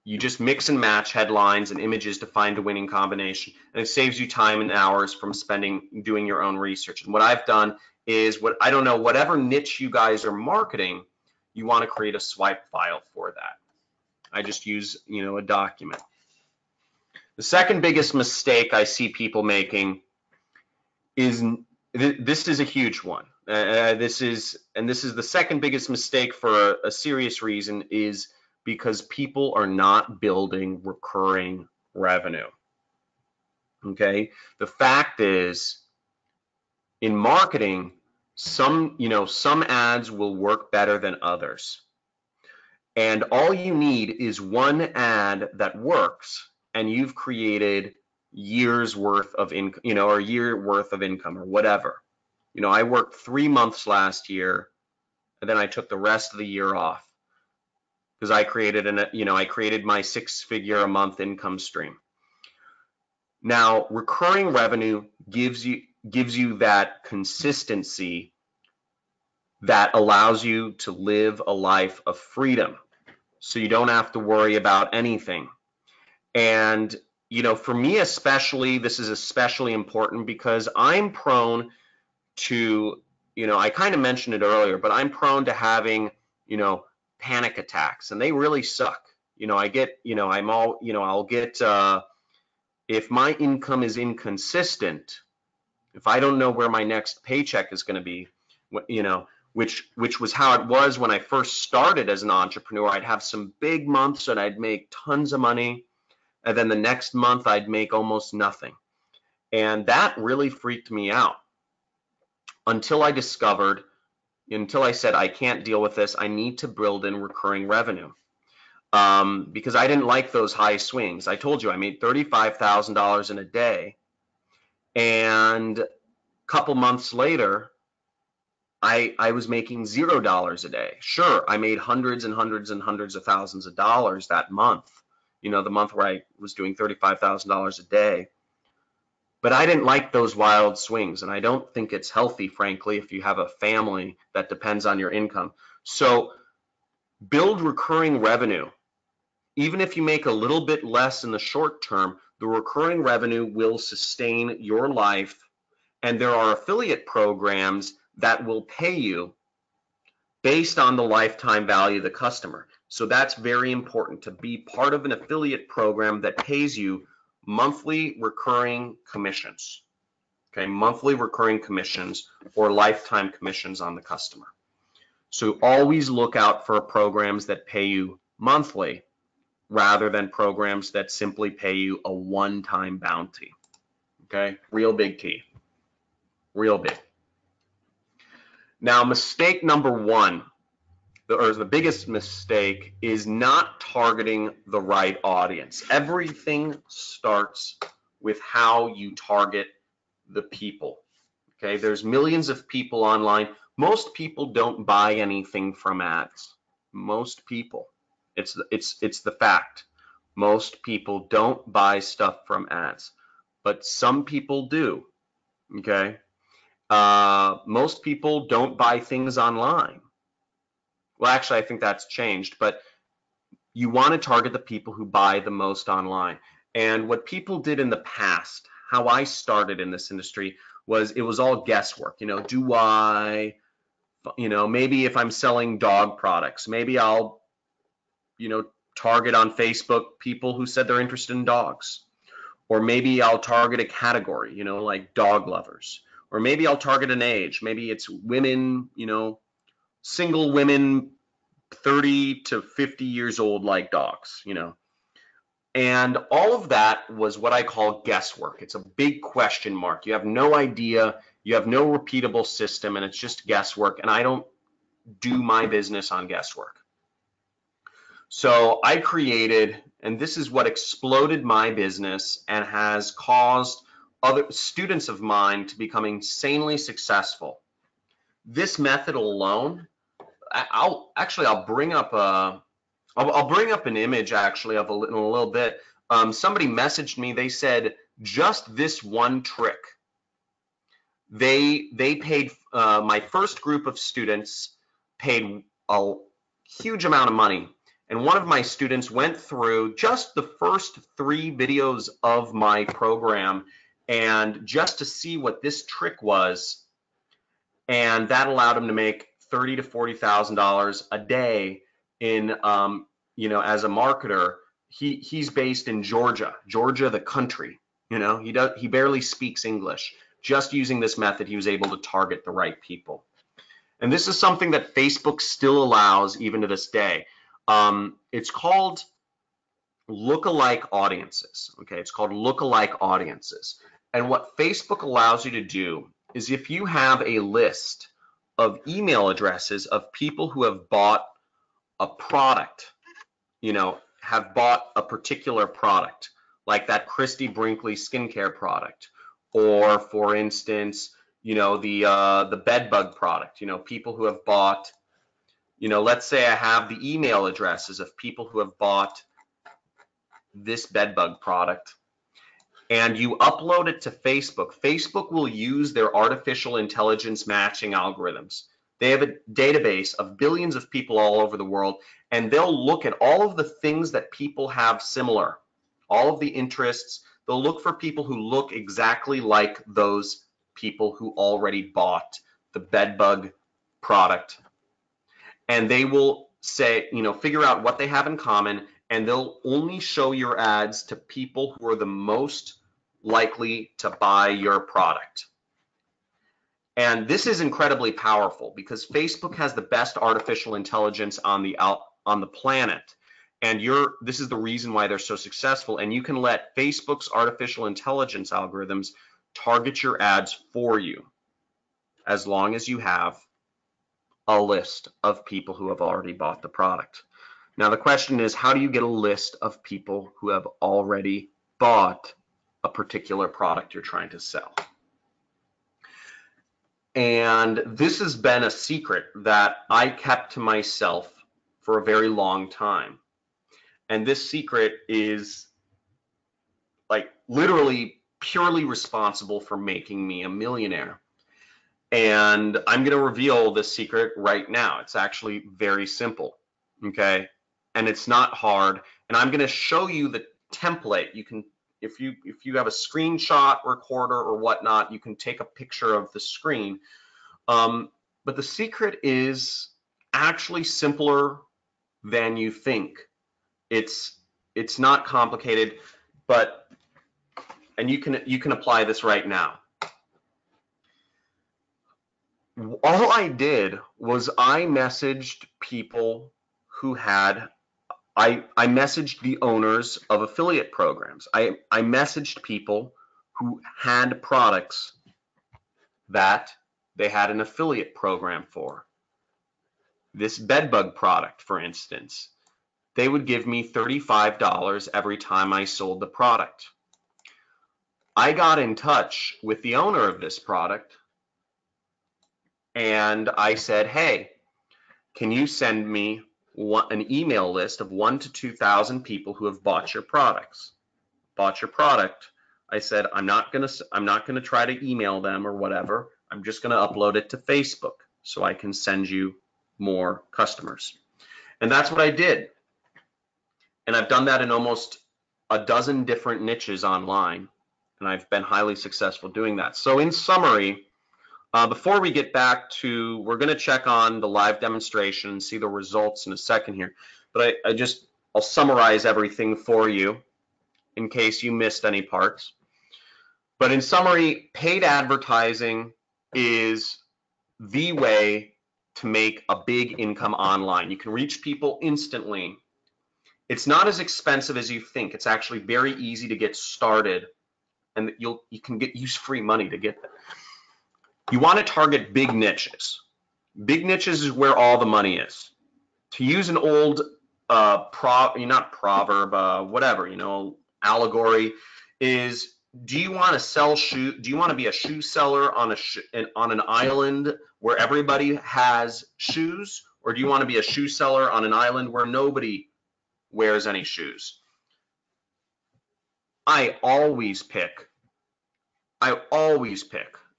You just mix and match headlines and images to find a winning combination, and it saves you time and hours from doing your own research. And what I've done is, whatever niche you guys are marketing, you want to create a swipe file for that. I just use, you know, a document. The second biggest mistake I see people making is, this is a huge one. This is the second biggest mistake for a serious reason, is because people are not building recurring revenue. Okay? The fact is, in marketing, some ads will work better than others. And all you need is one ad that works, and you've created years worth of income, or a year worth of income or whatever. I worked 3 months last year, and then I took the rest of the year off because I created I created my 6-figure a month income stream. Now, recurring revenue gives you that consistency that allows you to live a life of freedom, so you don't have to worry about anything. And for me especially, this is especially important because I'm prone to, I kind of mentioned it earlier, but I'm prone to having, panic attacks, and they really suck. I get, I'll get, if my income is inconsistent, if I don't know where my next paycheck is going to be, which was how it was when I first started as an entrepreneur. I'd have some big months and I'd make tons of money, and then the next month I'd make almost nothing. And that really freaked me out until I said, I can't deal with this. I need to build in recurring revenue. Because I didn't like those high swings. I told you I made $35,000 in a day, and a couple months later, I was making $0 a day. Sure, I made hundreds and hundreds and hundreds of thousands of dollars that month, the month where I was doing $35,000 a day. But I didn't like those wild swings, and I don't think it's healthy, frankly, if you have a family that depends on your income. So build recurring revenue. Even if you make a little bit less in the short term, the recurring revenue will sustain your life. And there are affiliate programs that will pay you based on the lifetime value of the customer. So that's very important, to be part of an affiliate program that pays you monthly recurring commissions. Okay, monthly recurring commissions or lifetime commissions on the customer. So always look out for programs that pay you monthly rather than programs that simply pay you a one-time bounty. Okay, real big key. Real big. Now, mistake number one, or the biggest mistake, is not targeting the right audience. Everything starts with how you target the people. Okay, there's millions of people online. Most people don't buy anything from ads. Most people. It's the fact. Most people don't buy stuff from ads, but some people do. Okay. Most people don't buy things online. Well, actually, I think that's changed, but you want to target the people who buy the most online. And what people did in the past, how I started in this industry, was it was all guesswork. Do I, maybe if I'm selling dog products, maybe I'll, target on Facebook people who said they're interested in dogs. Or maybe I'll target a category, like dog lovers. Or maybe I'll target an age. Maybe it's women, single women 30 to 50 years old like dogs, And all of that was what I call guesswork. It's a big question mark. You have no idea. You have no repeatable system, and it's just guesswork. And I don't do my business on guesswork. So I created, and this is what exploded my business and has caused other students of mine to become insanely successful. This method alone, I'll bring up an image actually of in a little bit. Somebody messaged me. They said just this one trick. They paid, my first group of students paid a huge amount of money. And one of my students went through just the first 3 videos of my program, and just to see what this trick was, and that allowed him to make $30,000 to $40,000 a day in, as a marketer he's based in Georgia, the country. He barely speaks English. Just using this method, he was able to target the right people. And this is something that Facebook still allows even to this day. It's called lookalike audiences. Okay, it's called lookalike audiences. And what Facebook allows you to do is, if you have a list of email addresses of people who have bought a product, have bought a particular product, like that Christy Brinkley skincare product, or for instance, the bed bug product, people who have bought, let's say I have the email addresses of people who have bought this bed bug product, and you upload it to Facebook. Facebook will use their artificial intelligence matching algorithms. They have a database of billions of people all over the world, and they'll look at all of the things that people have similar, all of the interests. They'll look for people who look exactly like those people who already bought the bed bug product. And they will say, figure out what they have in common, and they'll only show your ads to people who are the most likely to buy your product. And this is incredibly powerful because Facebook has the best artificial intelligence on the planet. And this is the reason why they're so successful. And you can let Facebook's artificial intelligence algorithms target your ads for you, as long as you have a list of people who have already bought the product. Now the question is, how do you get a list of people who have already bought a particular product you're trying to sell? And this has been a secret that I kept to myself for a very long time. And this secret is like literally purely responsible for making me a millionaire. And I'm going to reveal this secret right now. It's actually very simple, okay? And it's not hard. And I'm going to show you the template. You can, if you have a screenshot recorder or whatnot, you can take a picture of the screen. But the secret is actually simpler than you think. It's not complicated, and you can apply this right now. All I did was I messaged people who had, I messaged the owners of affiliate programs. I messaged people who had products that they had an affiliate program for. This bedbug product, for instance, they would give me $35 every time I sold the product. I got in touch with the owner of this product and I said, hey, can you send me an email list of 1,000 to 2,000 people who have bought your products? Bought your product. I said, I'm not gonna try to email them or whatever. I'm just gonna upload it to Facebook so I can send you more customers. And that's what I did. And I've done that in almost a dozen different niches online, and I've been highly successful doing that. So in summary, before we get back to, we're going to check on the live demonstration and see the results in a second here, but I'll summarize everything for you in case you missed any parts. But in summary, paid advertising is the way to make a big income online. You can reach people instantly. It's not as expensive as you think. It's actually very easy to get started, and you can use free money to get there. You want to target big niches. Big niches is where all the money is. To use an old allegory is, do you want to sell shoes? Do you want to be a shoe seller on an island where everybody has shoes, or do you want to be a shoe seller on an island where nobody wears any shoes? I always pick,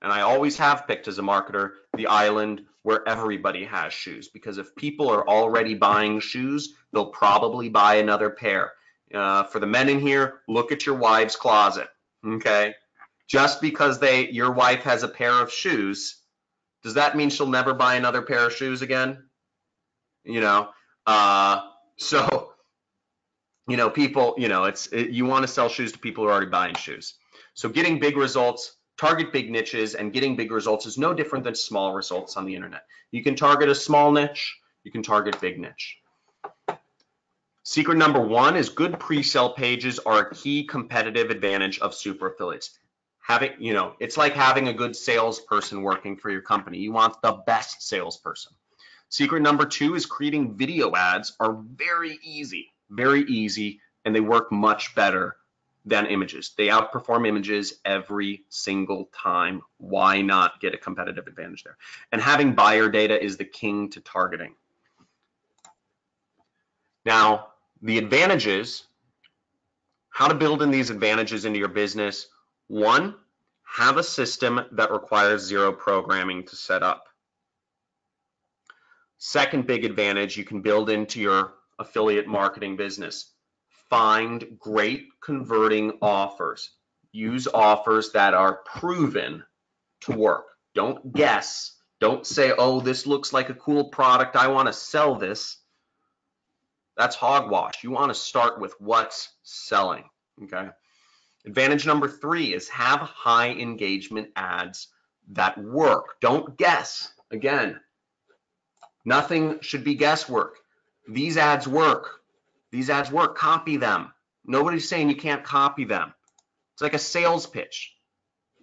and I always have picked as a marketer, the island where everybody has shoes, because if people are already buying shoes, they'll probably buy another pair. For the men in here, look at your wife's closet, okay? Just because your wife has a pair of shoes, does that mean she'll never buy another pair of shoes again? So people, you want to sell shoes to people who are already buying shoes. So getting big results, target big niches, and getting big results is no different than small results on the internet. You can target a small niche, you can target big niche. Secret number 1 is good pre-sale pages are a key competitive advantage of super affiliates. It's like having a good salesperson working for your company. You want the best salesperson. Secret number 2 is creating video ads are very easy, and they work much better than images. They outperform images every single time. Why not get a competitive advantage there? And having buyer data is the king to targeting. Now, the advantages, how to build in these advantages into your business. 1, have a system that requires 0 programming to set up. Second big advantage you can build into your affiliate marketing business. Find great converting offers. Use offers that are proven to work. Don't guess. Don't say, oh, this looks like a cool product, I want to sell this. That's hogwash. You want to start with what's selling, okay? Advantage number 3 is have high engagement ads that work. Don't guess. Again, nothing should be guesswork. These ads work. These ads work. Copy them. Nobody's saying you can't copy them. It's like a sales pitch.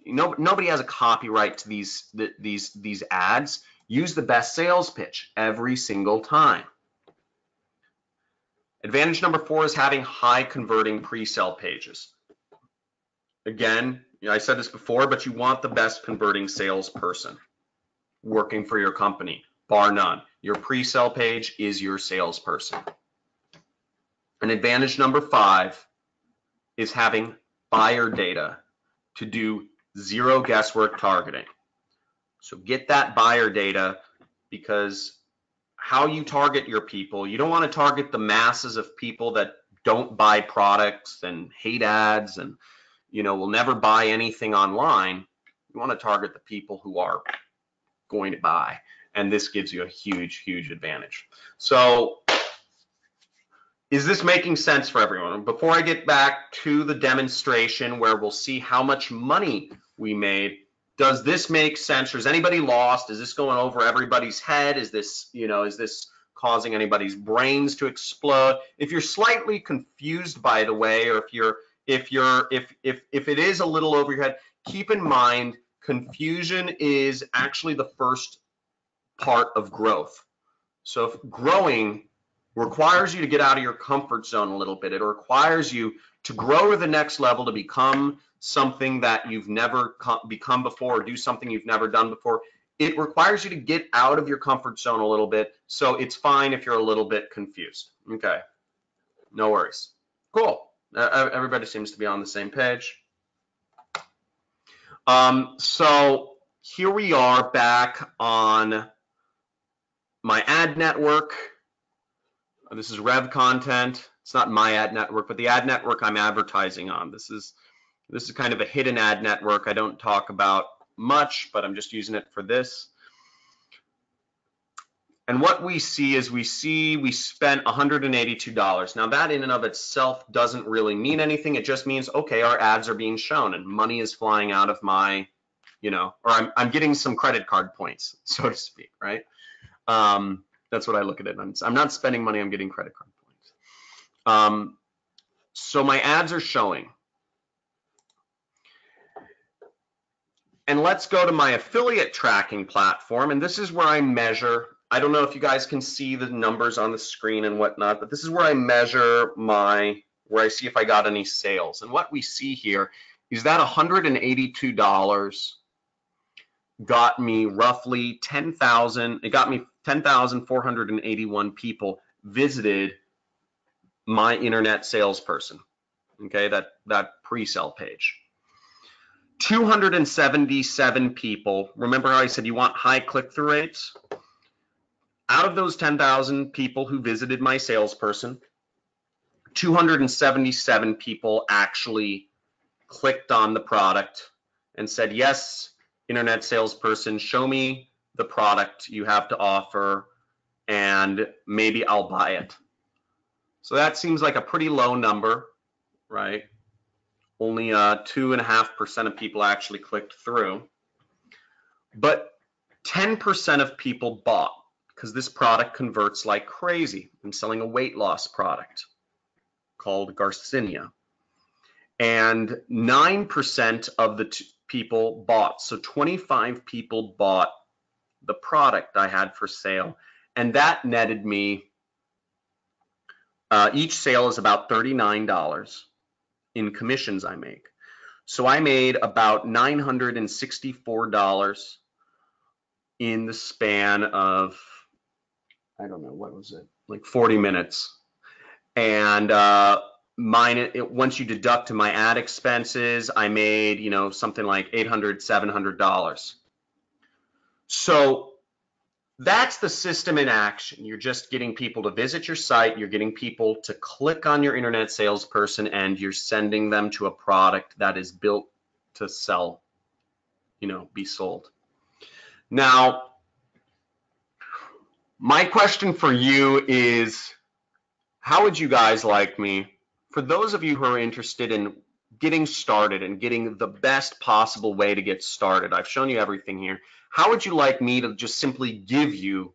Nobody has a copyright to these ads. Use the best sales pitch every single time. Advantage number 4 is having high converting pre-sale pages. Again, I said this before, but you want the best converting salesperson working for your company, bar none. Your pre-sale page is your salesperson. And advantage number 5 is having buyer data to do 0 guesswork targeting. So get that buyer data, because how you target your people, you don't want to target the masses of people that don't buy products and hate ads and will never buy anything online. You want to target the people who are going to buy, and this gives you a huge advantage. So is this making sense for everyone? Before I get back to the demonstration where we'll see how much money we made, does this make sense, or is anybody lost? Is this going over everybody's head? Is this causing anybody's brains to explode? If you're slightly confused, by the way, or if it is a little over your head, keep in mind confusion is actually the first part of growth. So if growing requires you to get out of your comfort zone a little bit, it requires you to grow to the next level, to become something that you've never become before, or do something you've never done before. It requires you to get out of your comfort zone a little bit, so it's fine if you're a little bit confused. Okay, no worries. Cool. Everybody seems to be on the same page. So here we are back on my ad network. This is Rev Content. It's not my ad network, but the ad network I'm advertising on. This is kind of a hidden ad network I don't talk about much, but I'm just using it for this. And what we see is we spent $182. Now that in and of itself doesn't really mean anything. It just means, okay, our ads are being shown and money is flying out of my, or I'm getting some credit card points, so to speak, right? That's what I look at it. I'm not spending money, I'm getting credit card points. So my ads are showing. And let's go to my affiliate tracking platform, and this is where I measure. I don't know if you guys can see the numbers on the screen and whatnot, but this is where I measure where I see if I got any sales. And what we see here is that $182 got me roughly 10,000. It got me 10,481 people visited my internet salesperson. Okay, that pre-sale page. 277 people. Remember how I said you want high click-through rates? Out of those 10,000 people who visited my salesperson, 277 people actually clicked on the product and said, yes, internet salesperson, show me the product you have to offer and maybe I'll buy it. So that seems like a pretty low number, right? Only 2.5% of people actually clicked through. But 10% of people bought because this product converts like crazy. I'm selling a weight loss product called Garcinia. And 9% of the people bought. So 25 people bought the product I had for sale. And that netted me, each sale is about $39 in commissions I make. So I made about $964 in the span of, I don't know, what was it? Like 40 minutes. And once you deduct my ad expenses, I made, you know, something like $800, $700. So that's the system in action. You're just getting people to visit your site. You're getting people to click on your internet salesperson, and you're sending them to a product that is built to sell, you know, be sold. Now, my question for you is, how would you guys like me, for those of you who are interested in getting started and getting the best possible way to get started, I've shown you everything here. How would you like me to just simply give you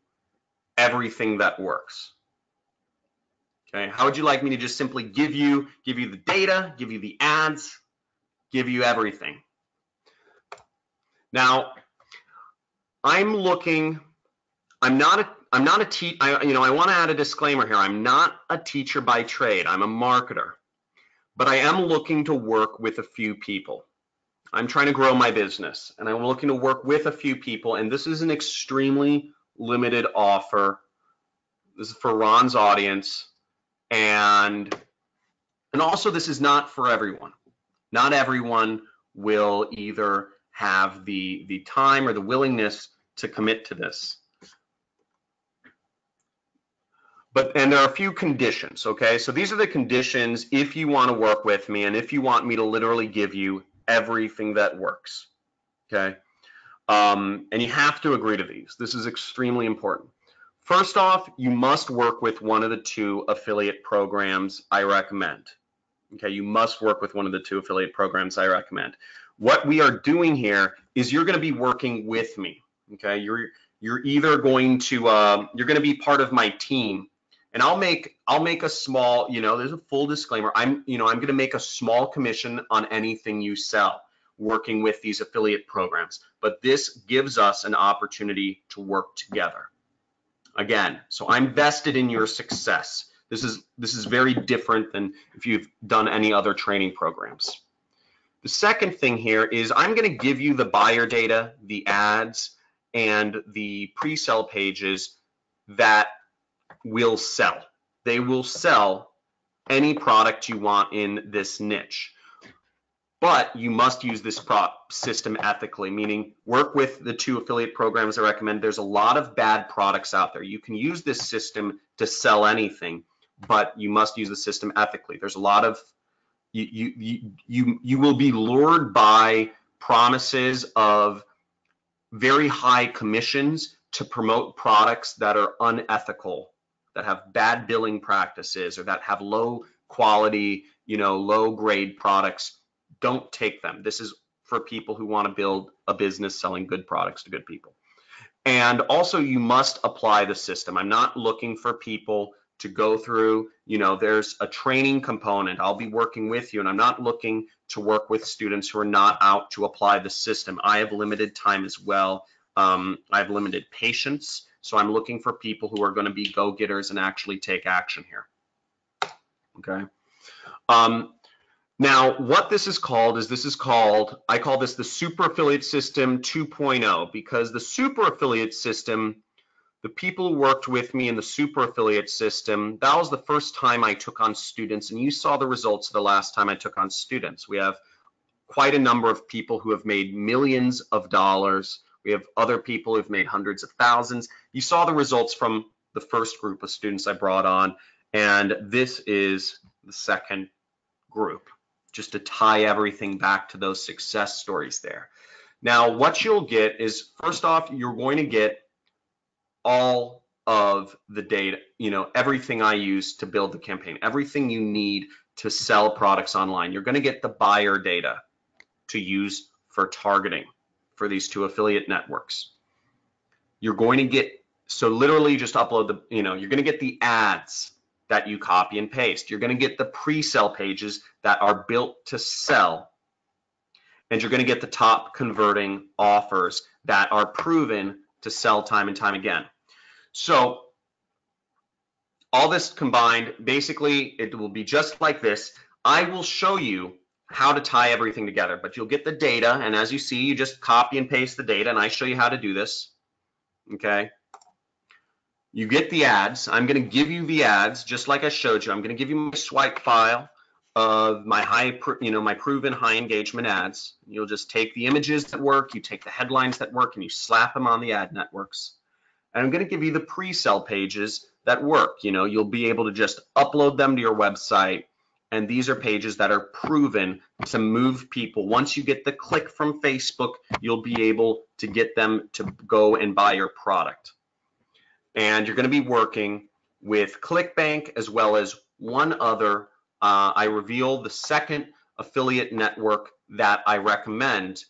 everything that works? Okay, how would you like me to just simply give you the data, give you the ads, give you everything? Now, I want to add a disclaimer here. I'm not a teacher by trade. I'm a marketer, but I am looking to work with a few people. I'm trying to grow my business, and I'm looking to work with a few people, and this is an extremely limited offer. This is for Ron's audience, and also this is not for everyone. Not everyone will either have the time or the willingness to commit to this. And there are a few conditions, okay? So these are the conditions if you want to work with me and if you want me to literally give you everything that works, okay? And you have to agree to these. This is extremely important. First off, you must work with one of the 2 affiliate programs I recommend. Okay, you must work with one of the 2 affiliate programs I recommend. What we are doing here is you're going to be working with me. Okay, you're either going to you're going to be part of my team, and I'll make a small, you know, there's a full disclaimer. I'm going to make a small commission on anything you sell working with these affiliate programs, but this gives us an opportunity to work together. Again, so I'm vested in your success. This is very different than if you've done any other training programs. The second thing here is I'm going to give you the buyer data, the ads, and the pre-sale pages that will sell. They will sell any product you want in this niche. But you must use this system ethically, meaning work with the 2 affiliate programs I recommend. There's a lot of bad products out there. You can use this system to sell anything, but you must use the system ethically. There's a lot of, you will be lured by promises of very high commissions to promote products that are unethical, that have bad billing practices, or that have low quality, you know, low grade products. Don't take them. This is for people who want to build a business selling good products to good people. And also, you must apply the system. I'm not looking for people to go through, you know, there's a training component. I'll be working with you, and I'm not looking to work with students who are not out to apply the system. I have limited time as well. I have limited patience. So I'm looking for people who are going to be go-getters and actually take action here. Okay. Now, what this is called is I call this the Super Affiliate System 2.0, because the Super Affiliate System, the people who worked with me in the Super Affiliate System, that was the first time I took on students, and you saw the results of the last time I took on students. We have quite a number of people who have made millions of dollars. We have other people who've made hundreds of thousands. You saw the results from the first group of students I brought on, and this is the second group, just to tie everything back to those success stories there. Now, what you'll get is, first off, you're going to get all of the data, everything I use to build the campaign, everything you need to sell products online. You're going to get the buyer data to use for targeting for these 2 affiliate networks. You're going to get, so literally just upload the, you're going to get the ads that you copy and paste. You're going to get the pre-sell pages that are built to sell. And you're going to get the top converting offers that are proven to sell time and time again. So all this combined, basically it will be just like this. I will show you how to tie everything together, but you'll get the data, and as you see, you just copy and paste the data, and I show you how to do this. Okay, you get the ads. I'm going to give you the ads just like I showed you. I'm going to give you my swipe file of my my proven high engagement ads. You'll just take the images that work, you take the headlines that work, and you slap them on the ad networks. And I'm going to give you the pre-sell pages that work. You'll be able to just upload them to your website. And these are pages that are proven to move people. Once you get the click from Facebook, you'll be able to get them to go and buy your product. And you're going to be working with ClickBank as well as one other. I reveal the second affiliate network that I recommend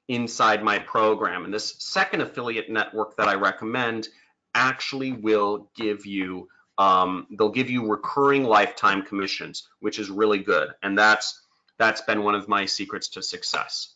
inside my program. And this second affiliate network that I recommend actually will give you they'll give you recurring lifetime commissions, which is really good. And that's been one of my secrets to success.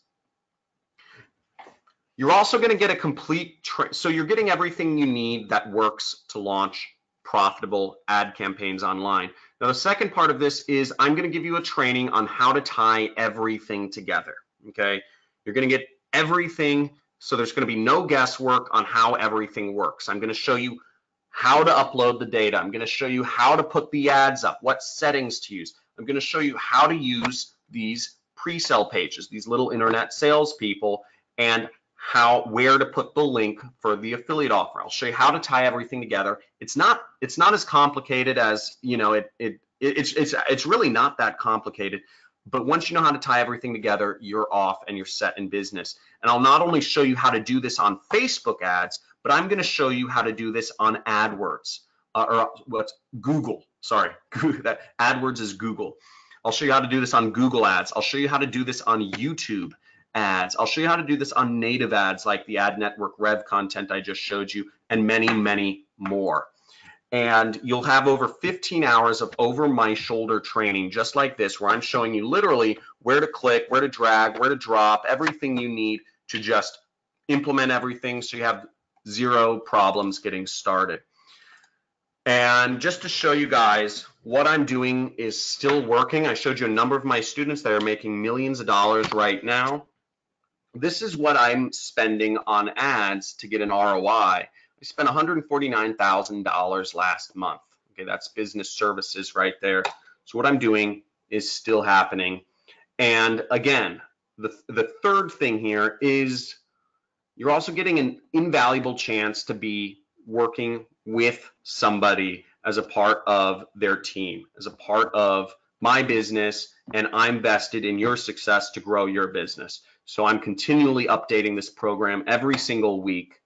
You're also going to get a complete, so you're getting everything you need that works to launch profitable ad campaigns online. Now, the second part of this is I'm going to give you a training on how to tie everything together. Okay, you're going to get everything, so there's going to be no guesswork on how everything works. I'm going to show you how to upload the data. I'm going to show you how to put the ads up, what settings to use. I'm going to show you how to use these pre-sell pages, these little internet salespeople, and where to put the link for the affiliate offer. I'll show you how to tie everything together. It's not as complicated as, it's really not that complicated. But once you know how to tie everything together, you're off and you're set in business. And I'll not only show you how to do this on Facebook ads, but I'm going to show you how to do this on AdWords, or what's Google. Sorry, that AdWords is Google. I'll show you how to do this on Google ads. I'll show you how to do this on YouTube ads. I'll show you how to do this on native ads like the ad network Rev content I just showed you, and many, many more. And you'll have over 15 hours of over my shoulder training just like this, where I'm showing you literally where to click, where to drag, where to drop, everything you need to just implement everything so you have zero problems getting started. And just to show you guys what I'm doing is still working. I showed you a number of my students that are making millions of dollars right now. This is what I'm spending on ads to get an ROI. I spent $149,000 last month. Okay, that's business services right there. So what I'm doing is still happening. And again, the third thing here is you're also getting an invaluable chance to be working with somebody as a part of their team, as a part of my business, and I'm vested in your success to grow your business. So I'm continually updating this program every single week.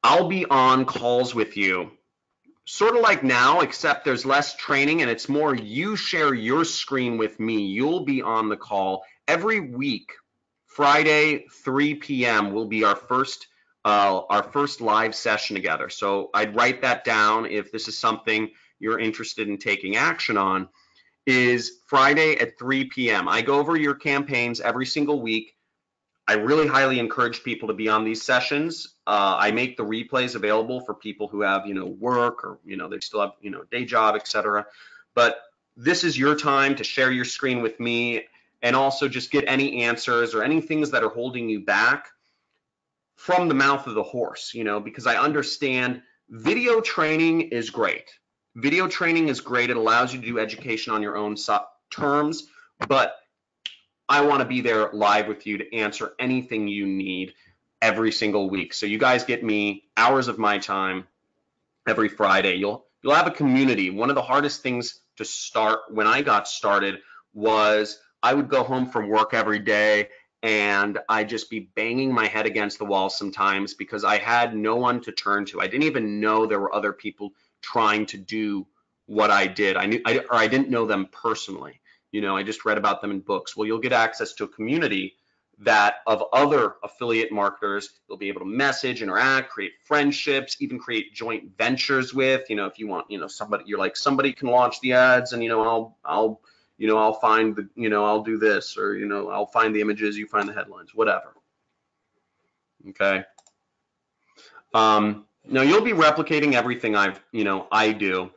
I'll be on calls with you, sort of like now, except there's less training and it's more you share your screen with me. You'll be on the call every week. Friday, 3 p.m. will be our first live session together. So I'd write that down if this is something you're interested in taking action on. Is Friday at 3 p.m. I go over your campaigns every single week. I really highly encourage people to be on these sessions. I make the replays available for people who have, work or, they still have, day job, etc. But this is your time to share your screen with me and also just get any answers or any things that are holding you back from the mouth of the horse, because I understand video training is great. Video training is great. It allows you to do education on your own terms, but I want to be there live with you to answer anything you need every single week. So you guys get me hours of my time every Friday. You'll have a community. One of the hardest things to start when I got started was I would go home from work every day and I'd just be banging my head against the wall sometimes because I had no one to turn to. I didn't even know there were other people trying to do what I did. I didn't know them personally. You know, I just read about them in books. Well, you'll get access to a community that of other affiliate marketers you'll be able to message, interact, create friendships, even create joint ventures with. You know, if you want, you know, somebody, you're like, somebody can launch the ads, and you know, I'll find the, you know, I'll do this, or you know, I'll find the images, you find the headlines, whatever. Okay. Now you'll be replicating everything I do.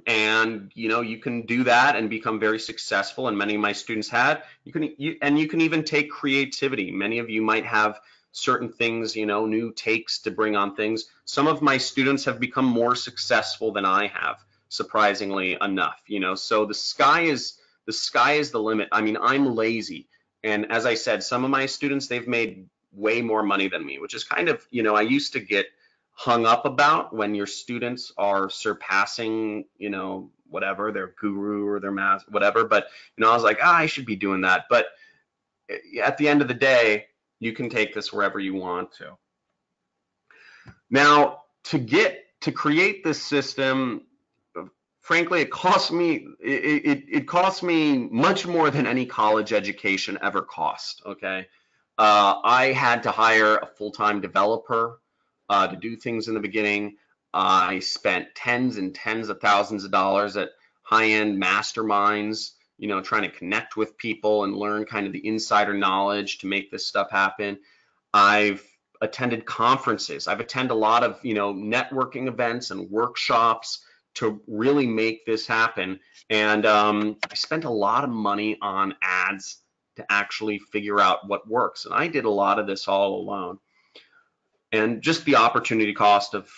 And you know, you can do that and become very successful, and many of my students had. You can even take creativity. Many of you might have certain things, you know, new takes to bring on things. Some of my students have become more successful than I have, surprisingly enough. You know, so the sky is the limit. I mean, I'm lazy, and as I said, some of my students, they've made way more money than me, which is kind of, you know, I used to get hung up about when your students are surpassing, you know, whatever, their guru or their math, whatever. But, you know, I was like, I should be doing that. But at the end of the day, you can take this wherever you want to. Now, to create this system, frankly, it cost me, it cost me much more than any college education ever cost, okay? I had to hire a full-time developer to do things in the beginning. I spent tens and tens of thousands of dollars at high-end masterminds, you know, trying to connect with people and learn kind of the insider knowledge to make this stuff happen. I've attended conferences. I've attended a lot of, you know, networking events and workshops to really make this happen. And I spent a lot of money on ads to actually figure out what works. And I did a lot of this all alone. And just the opportunity cost of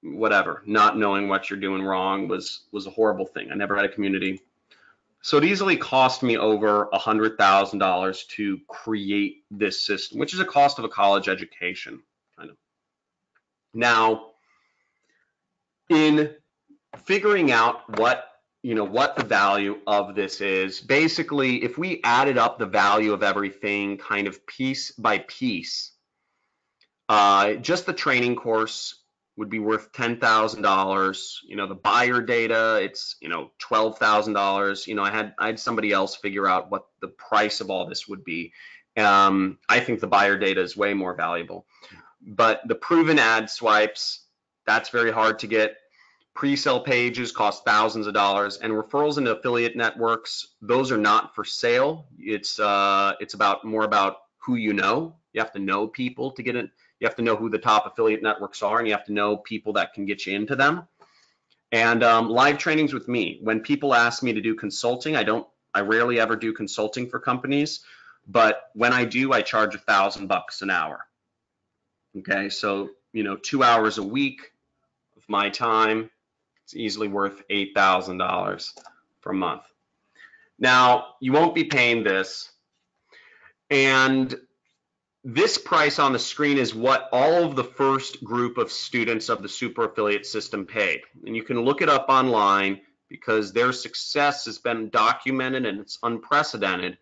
whatever, not knowing what you're doing wrong was a horrible thing. I never had a community. So it easily cost me over $100,000 to create this system, which is a cost of a college education, kind of. Now, in figuring out what the value of this is, basically, if we added up the value of everything kind of piece by piece, just the training course would be worth $10,000. You know, the buyer data, it's, you know, $12,000. You know, I had somebody else figure out what the price of all this would be. I think the buyer data is way more valuable. But the proven ad swipes, that's very hard to get. Pre-sale pages cost thousands of dollars, and referrals into affiliate networks, those are not for sale. It's more about who you know. You have to know people to get it. You have to know who the top affiliate networks are, and you have to know people that can get you into them. And live trainings with me. When people ask me to do consulting, I rarely ever do consulting for companies, but when I do, I charge $1,000 an hour. Okay, so, you know, 2 hours a week of my time, it's easily worth $8,000 per month. Now, you won't be paying this, and this price on the screen is what all of the first group of students of the super affiliate system paid. And you can look it up online because their success has been documented and it's unprecedented.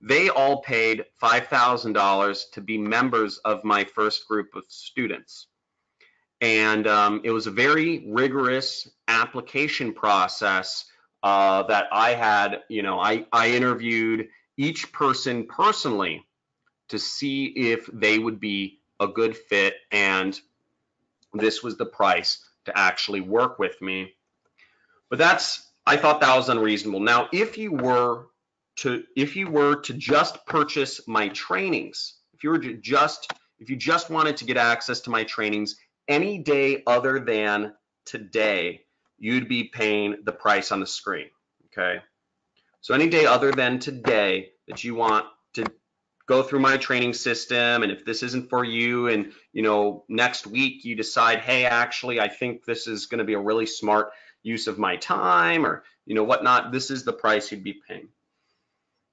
They all paid $5,000 to be members of my first group of students. And it was a very rigorous application process that I had. You know, I interviewed each person personally to see if they would be a good fit, and this was the price to actually work with me. But I thought that was unreasonable. Now, if you were to just purchase my trainings, if you just wanted to get access to my trainings any day other than today, you'd be paying the price on the screen. Okay, so any day other than today that you want to go through my training system, and if this isn't for you, and you know, next week you decide, hey, actually I think this is going to be a really smart use of my time, or you know, whatnot, this is the price you'd be paying.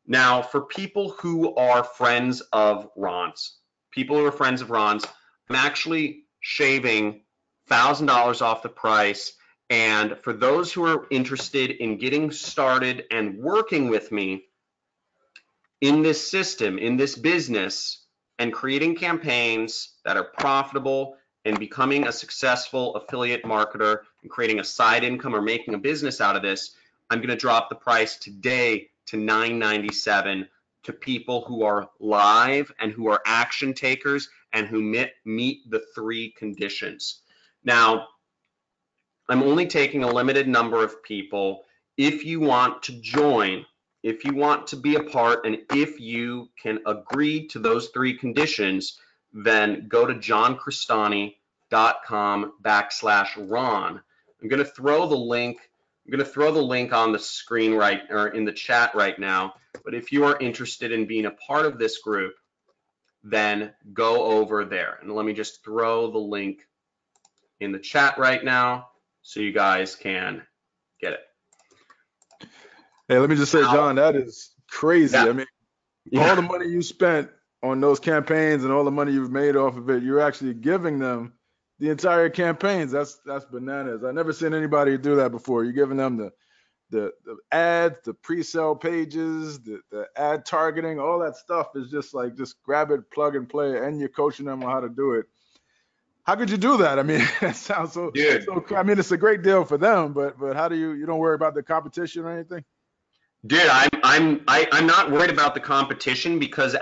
Now, for people who are friends of Ron's, I'm actually shaving $1,000 off the price. And for those who are interested in getting started and working with me, in this system, in this business, and creating campaigns that are profitable and becoming a successful affiliate marketer and creating a side income or making a business out of this, I'm going to drop the price today to $9.97 to people who are live and who are action takers and who meet the 3 conditions. Now, I'm only taking a limited number of people. If you want to join, if you want to be a part, and if you can agree to those 3 conditions, then go to johncrestani.com/Ron. I'm going to throw the link. I'm going to throw the link on the screen or in the chat right now. But if you are interested in being a part of this group, then go over there. And let me just throw the link in the chat right now so you guys can get it. Hey, let me just say, John, that is crazy. Yeah. I mean, all the money you spent on those campaigns and all the money you've made off of it, you're actually giving them the entire campaigns. That's bananas. I've never seen anybody do that before. You're giving them the ads, the pre-sale pages, the ad targeting, all that stuff is just like, just grab it, plug and play, and you're coaching them on how to do it. How could you do that? I mean, it sounds so, I mean, it's a great deal for them, but how do you don't worry about the competition or anything? Dude, I'm not worried about the competition because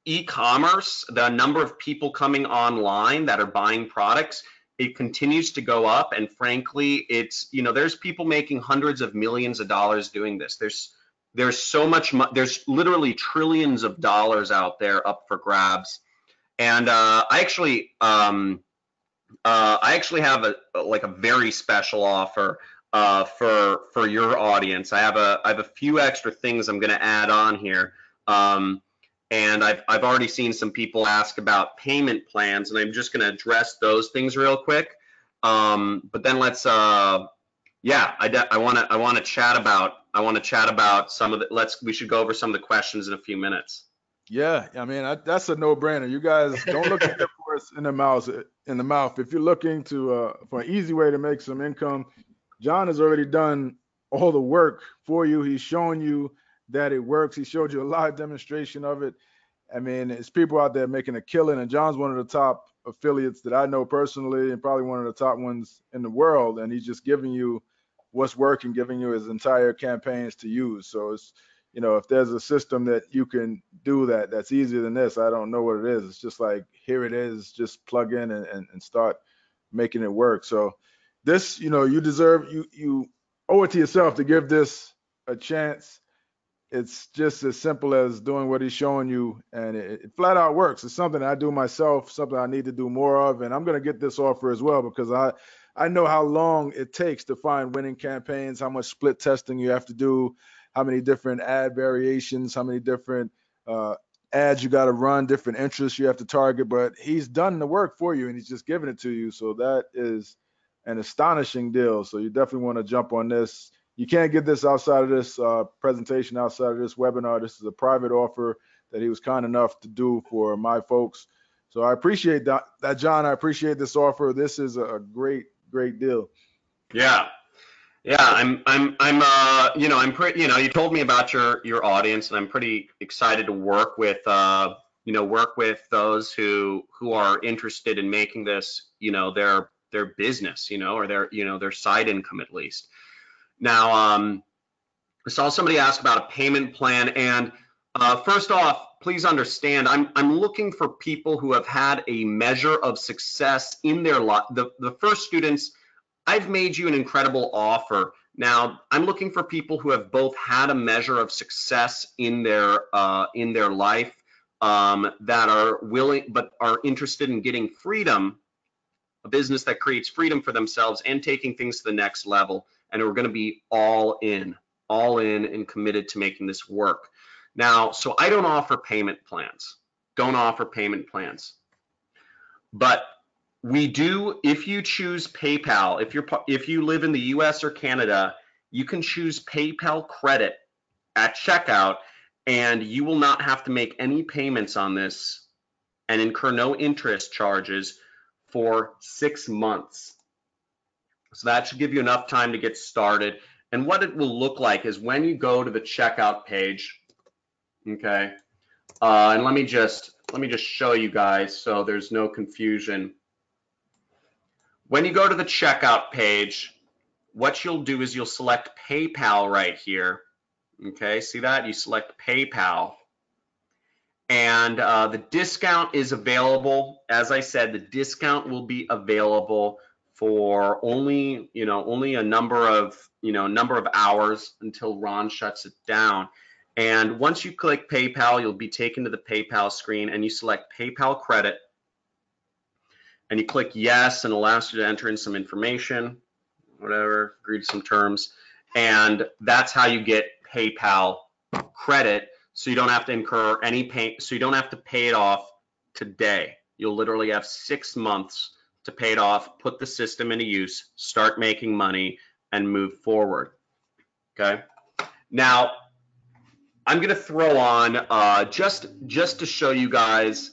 e-commerce, the number of people coming online that are buying products, it continues to go up. And frankly, it's, there's people making hundreds of millions of dollars doing this. There's so much, there's literally trillions of dollars out there up for grabs. And I actually have a very special offer for your audience. I have a few extra things I'm going to add on here. And I've already seen some people ask about payment plans, and I'm just going to address those things real quick. But then let's, I want to chat about some of the. We should go over some of the questions in a few minutes. Yeah, I mean, that's a no-brainer. You guys don't look at the horse in the mouth. If you're looking to for an easy way to make some income, John has already done all the work for you. He's shown you that it works. He showed you a live demonstration of it. I mean, it's people out there making a killing, and John's one of the top affiliates that I know personally, and probably one of the top ones in the world. And he's just giving you what's working, giving you his entire campaigns to use. So it's, if there's a system that you can do that's easier than this, I don't know what it is. It's just like, here it is, just plug in and start making it work. So this, you deserve, you owe it to yourself to give this a chance. It's just as simple as doing what he's showing you, and it flat out works. It's something I do myself, something I need to do more of, and I'm going to get this offer as well because I know how long it takes to find winning campaigns, how much split testing you have to do, how many different ad variations, how many different ads you got to run, different interests you have to target, but he's done the work for you and he's just giving it to you. So that is an astonishing deal. So you definitely want to jump on this. You can't get this outside of this presentation, outside of this webinar. This is a private offer that he was kind enough to do for my folks. So I appreciate that, John. I appreciate this offer. This is a great deal. Yeah. I'm pretty, you told me about your audience, and I'm pretty excited to work with, those who are interested in making this, their business, or their side income at least. Now, I saw somebody ask about a payment plan, and first off, please understand, I'm looking for people who have had a measure of success in their life. The first students, I've made you an incredible offer. Now, I'm looking for people who have both had a measure of success in their life, that are willing but are interested in getting freedom, a business that creates freedom for themselves and taking things to the next level, and we're going to be all in and committed to making this work. Now, so I don't offer payment plans. But we do, if you choose PayPal, if you live in the US or Canada, you can choose PayPal credit at checkout, and you will not have to make any payments on this and incur no interest charges for 6 months. So that should give you enough time to get started. And what it will look like is when you go to the checkout page, Okay. And let me just show you guys so there's no confusion. When you go to the checkout page, what you'll do is you'll select PayPal right here. Okay, see that? You select PayPal. And the discount is available. As I said, the discount will be available for only a number of hours until Ron shuts it down. And once you click PayPal, you'll be taken to the PayPal screen, and you select PayPal credit, and you click yes, and it'll ask you to enter in some information, whatever, agree to some terms, and that's how you get PayPal credit. So you don't have to incur any pay, so you don't have to pay it off today. You'll literally have 6 months to pay it off, put the system into use, start making money, and move forward. Okay. Now, I'm gonna throw on just to show you guys,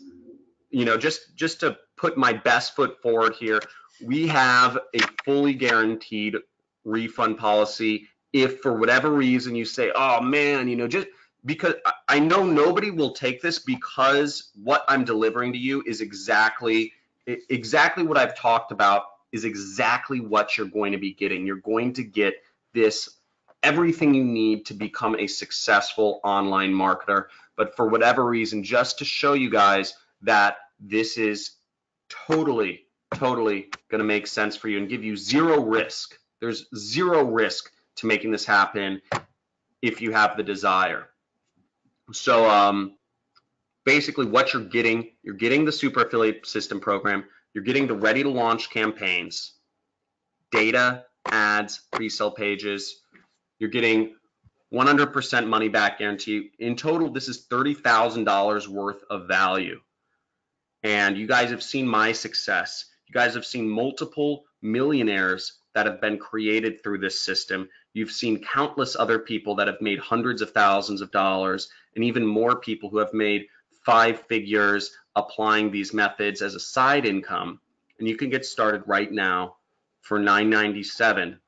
just to put my best foot forward here. We have a fully guaranteed refund policy. If for whatever reason you say, oh man, just because I know nobody will take this, because what I'm delivering to you is exactly what I've talked about, is exactly what you're going to be getting. You're going to get this, everything you need to become a successful online marketer. But for whatever reason, just to show you guys that this is totally going to make sense for you and give you zero risk. There's zero risk to making this happen if you have the desire. So basically what you're getting the super affiliate system program, you're getting the ready to launch campaigns, data, ads, pre-sale pages, you're getting 100% money back guarantee. In total, this is $30,000 worth of value. And you guys have seen my success. You guys have seen multiple millionaires that have been created through this system. You've seen countless other people that have made hundreds of thousands of dollars, and even more people who have made 5 figures applying these methods as a side income. And you can get started right now for $9.97.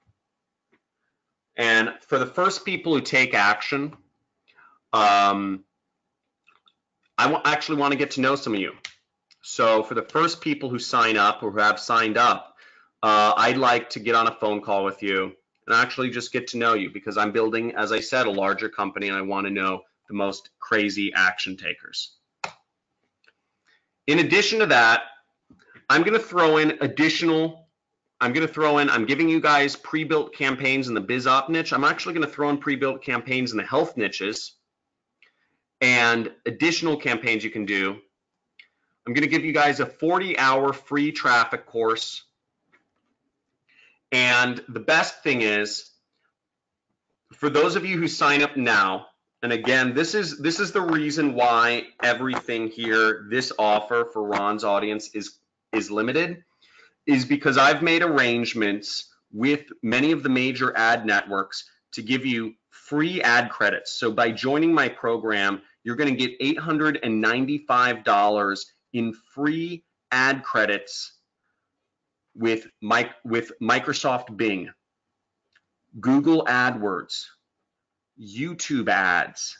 And for the first people who take action, I actually want to get to know some of you. So for the first people who sign up or who have signed up, I'd like to get on a phone call with you and actually just get to know you, because I'm building, as I said, a larger company, and I want to know the most crazy action takers. In addition to that, I'm going to throw in I'm giving you guys pre-built campaigns in the biz op niche. I'm actually going to throw in pre-built campaigns in the health niches and additional campaigns you can do. I'm going to give you guys a 40-hour free traffic course. And the best thing is, for those of you who sign up now, and again, this is the reason why everything here, this offer for Ron's audience is limited, is because I've made arrangements with many of the major ad networks to give you free ad credits. So by joining my program, you're going to get $895 in free ad credits with Microsoft Bing, Google AdWords, YouTube ads,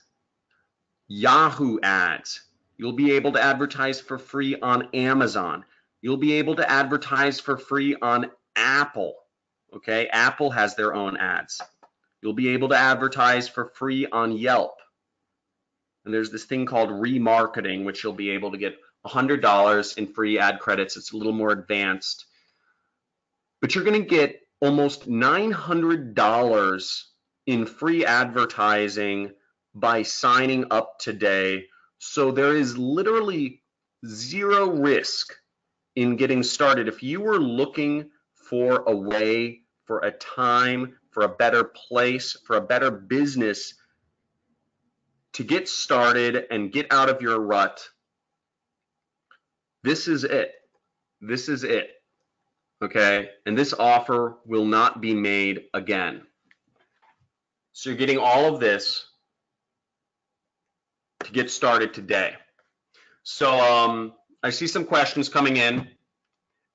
Yahoo ads. You'll be able to advertise for free on Amazon. You'll be able to advertise for free on Apple. Okay, Apple has their own ads. You'll be able to advertise for free on Yelp. And there's this thing called remarketing, which you'll be able to get $100 in free ad credits. It's a little more advanced. But you're going to get almost $900 in free advertising by signing up today. So there is literally zero risk in getting started. If you were looking for a way, for a time, for a better place, for a better business to get started and get out of your rut, this is it. This is it. Okay, and this offer will not be made again. So you're getting all of this to get started today. So I see some questions coming in,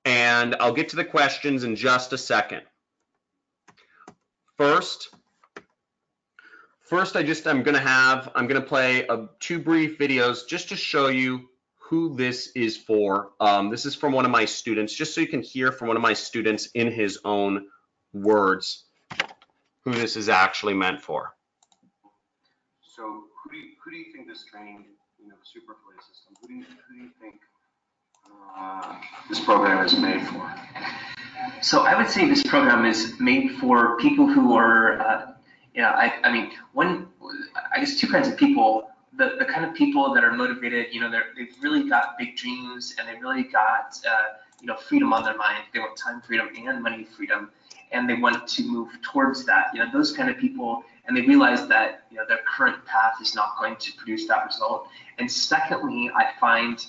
and I'll get to the questions in just a second. First First, I'm gonna play two brief videos just to show you who this is for. This is from one of my students, just so you can hear from one of my students in his own words who this is actually meant for. So who do you think this training, super affiliate system, who do you think this program is made for? So I would say this program is made for people who are, I mean, I guess two kinds of people. The kind of people that are motivated, they've really got big dreams and they really got, freedom on their mind. They want time freedom and money freedom, and they want to move towards that. Those kind of people, and they realize that, their current path is not going to produce that result. And secondly, I find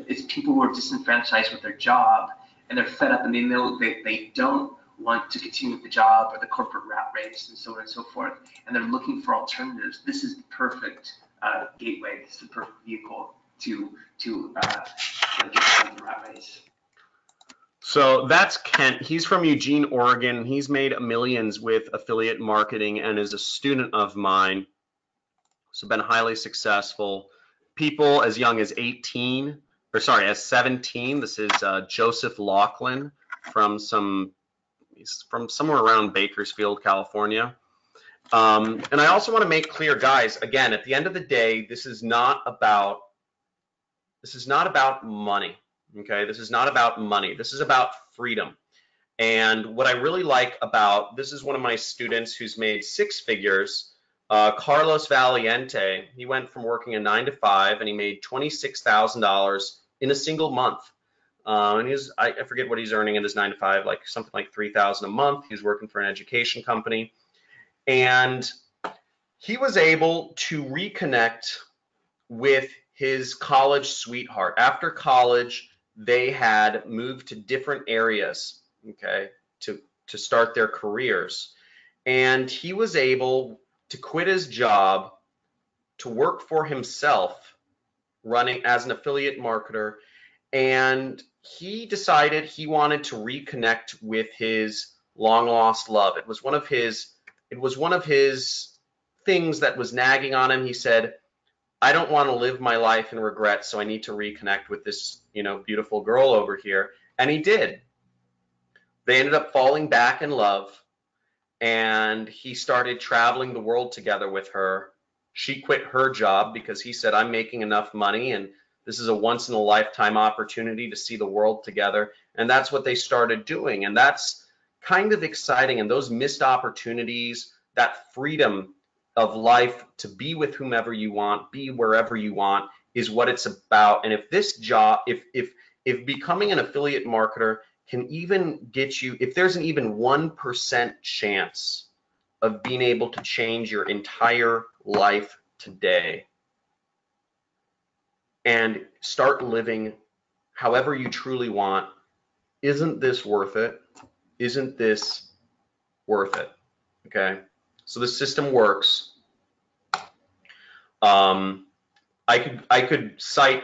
it's people who are disenfranchised with their job, and they're fed up, and they know they don't want to continue with the job or the corporate rat race and so on and so forth, and they're looking for alternatives. This is the perfect gateway. This is the perfect vehicle to get out of the rat race. So that's Kent. He's from Eugene, Oregon. He's made millions with affiliate marketing and is a student of mine. So been highly successful. People as young as 17. This is Joseph Laughlin he's from somewhere around Bakersfield, California. And I also want to make clear, guys, again, at the end of the day, this is not about money. Okay, this is not about money. This is about freedom. And what I really like about this is one of my students who's made six figures, Carlos Valiente. He went from working a 9 to 5 and he made $26,000 in a single month. And I forget what he's earning in his 9 to 5, like something like $3,000 a month. He's working for an education company, and he was able to reconnect with his college sweetheart. After college, they had moved to different areas, okay, to start their careers, and he was able to quit his job to work for himself, running as an affiliate marketer, and he decided he wanted to reconnect with his long lost love. It was one of his things that was nagging on him. He said, I don't want to live my life in regret, so I need to reconnect with this, beautiful girl over here. And he did. They ended up falling back in love, and he started traveling the world together with her. She quit her job because he said, I'm making enough money, and this is a once in a lifetime opportunity to see the world together. And that's what they started doing. And that's kind of exciting. And those missed opportunities, that freedom of life to be with whomever you want, be wherever you want, is what it's about. And if this job, if becoming an affiliate marketer can even get you, if there's an even 1% chance of being able to change your entire life today and start living however you truly want, isn't this worth it? Isn't this worth it? Okay, so the system works. I could cite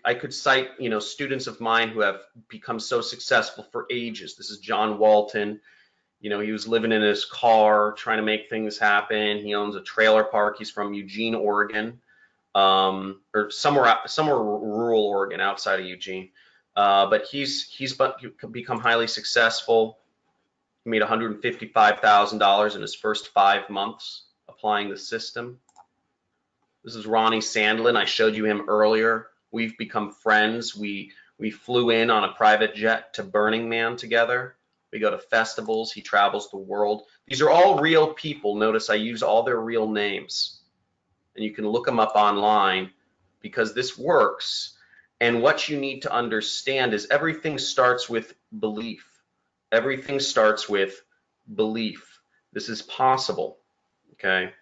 I could cite students of mine who have become so successful for ages. This is John Walton. He was living in his car trying to make things happen. He owns a trailer park. He's from Eugene, Oregon, or somewhere rural Oregon outside of Eugene. But he's become highly successful. He made $155,000 in his first 5 months applying the system. This is Ronnie Sandlin. I showed you him earlier. We've become friends. We flew in on a private jet to Burning Man together. We go to festivals. He travels the world. These are all real people. Notice I use all their real names. And you can look them up online because this works. And what you need to understand is everything starts with belief. Everything starts with belief. This is possible, okay?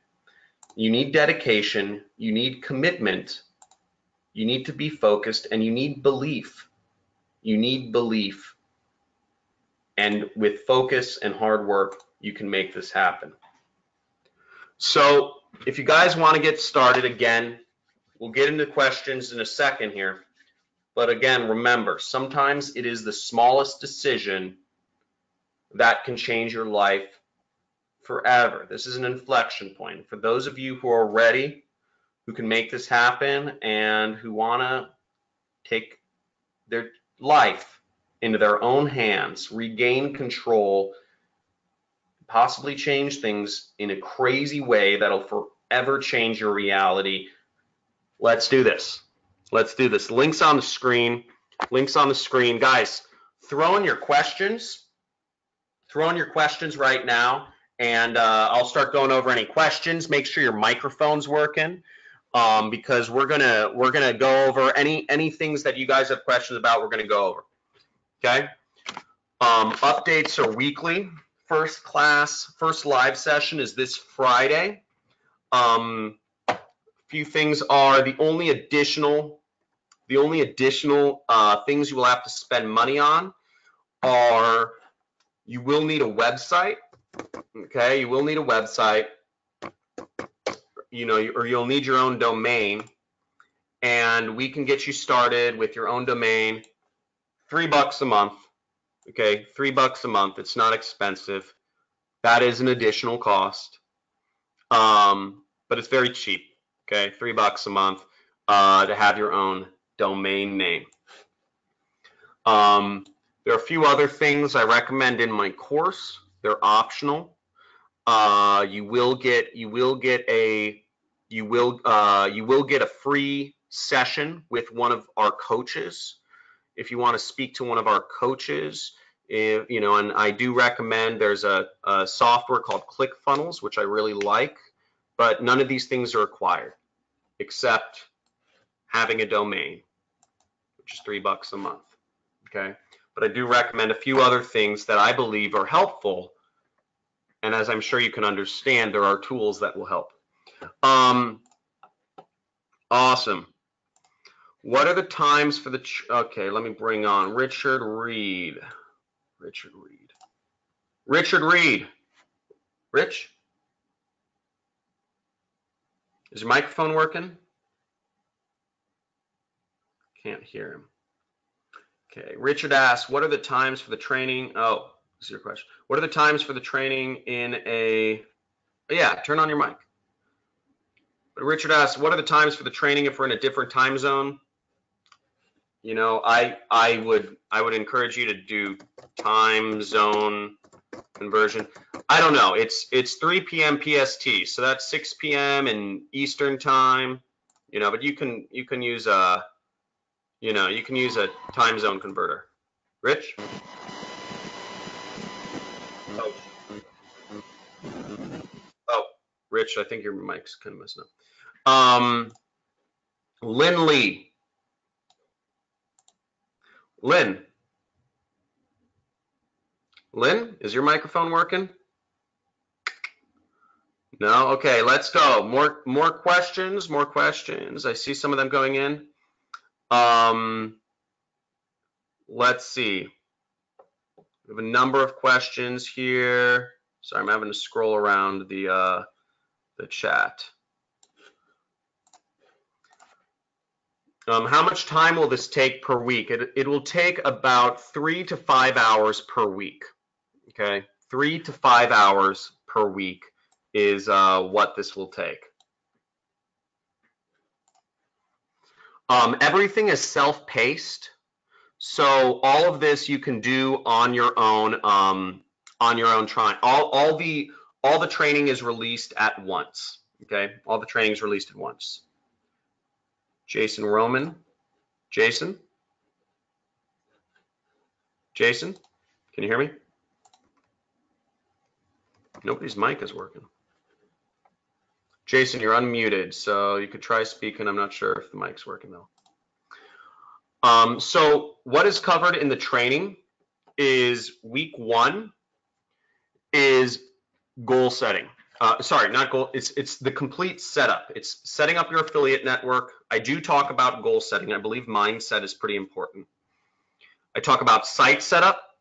You need dedication, you need commitment, you need to be focused, and you need belief. You need belief. And with focus and hard work, you can make this happen. So if you guys want to get started, again, we'll get into questions in a second here. But again, remember, sometimes it is the smallest decision that can change your life forever. This is an inflection point. For those of you who are ready, who can make this happen, and who want to take their life into their own hands, regain control, possibly change things in a crazy way that'll forever change your reality, let's do this. Let's do this. Links on the screen. Links on the screen. Guys, throw in your questions. Throw in your questions right now, and I'll start going over any questions. Make sure your microphone's working, because we're gonna go over any things that you guys have questions about. We're gonna go over. Okay. Updates are weekly. First live session is this Friday. Few things are the only additional things you will have to spend money on are you will need a website. Okay, you will need a website. Or you'll need your own domain, and we can get you started with your own domain. $3 a month. Okay, $3 a month. It's not expensive. That is an additional cost, but it's very cheap. Okay, $3 a month to have your own domain name. There are a few other things I recommend in my course. They're optional. You will get a free session with one of our coaches. If you want to speak to one of our coaches, and I do recommend, there's a software called ClickFunnels, which I really like, but none of these things are required except having a domain, which is $3 a month. Okay, but I do recommend a few other things that I believe are helpful, and as I'm sure you can understand, there are tools that will help. Awesome. What are the times for the, okay, let me bring on Richard Reed. Richard Reed. Rich? Is your microphone working? Can't hear him. Okay, Richard asks, what are the times for the training? Oh, this is your question. What are the times for the training in a, yeah, turn on your mic. But Richard asks, what are the times for the training if we're in a different time zone? I would encourage you to do time zone conversion. I don't know. It's 3 p.m. PST, so that's 6 p.m. in Eastern time. But you can use a time zone converter. Rich? Oh, Rich, I think your mic's kind of messing up. Lynn Lee. Lynn, is your microphone working? No? Okay, let's go. More questions. I see some of them going in. Let's see. We have a number of questions here. Sorry, I'm having to scroll around the chat. How much time will this take per week? It will take about 3 to 5 hours per week. Okay, 3 to 5 hours per week is what this will take. Everything is self-paced, so all of this you can do on your own. All the training is released at once. Okay, all the training is released at once. Jason Roman. Jason, can you hear me? Nobody's mic is working. Jason, you're unmuted, so you could try speaking. I'm not sure if the mic's working though. So what is covered in the training is week 1 is goal setting. Sorry, not goal. It's the complete setup. It's setting up your affiliate network. I do talk about goal setting. I believe mindset is pretty important. I talk about site setup,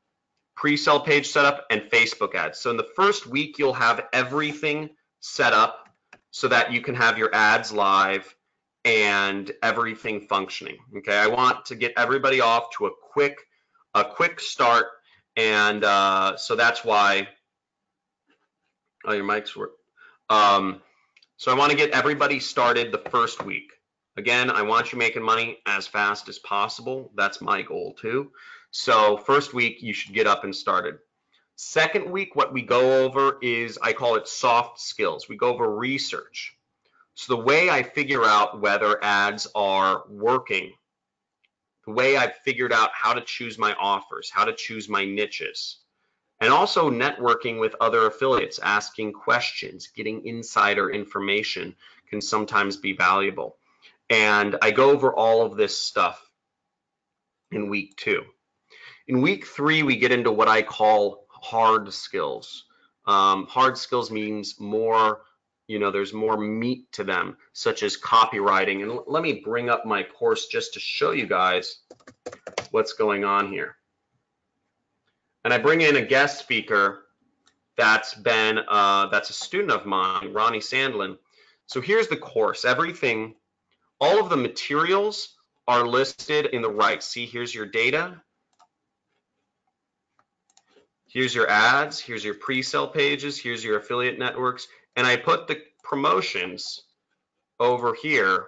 pre-sale page setup, and Facebook ads. So in the first week, you'll have everything set up so that you can have your ads live and everything functioning. Okay, I want to get everybody off to a quick start, and so that's why Oh, your mic's work. So I want to get everybody started the first week. Again, I want you making money as fast as possible. That's my goal too. So first week, you should get up and started. Second week, what we go over is, I call it soft skills. We go over research. So the way I figure out whether ads are working, the way I've figured out how to choose my offers, how to choose my niches, and also networking with other affiliates, asking questions, getting insider information can sometimes be valuable. And I go over all of this stuff in week 2. In week 3, we get into what I call hard skills. Hard skills means more, there's more meat to them, such as copywriting. And let me bring up my course just to show you guys what's going on here. And I bring in a guest speaker that's a student of mine, Ronnie Sandlin. So here's the course. Everything, all of the materials are listed in the right. See, here's your data. Here's your ads. Here's your pre-sale pages. Here's your affiliate networks. And I put the promotions over here.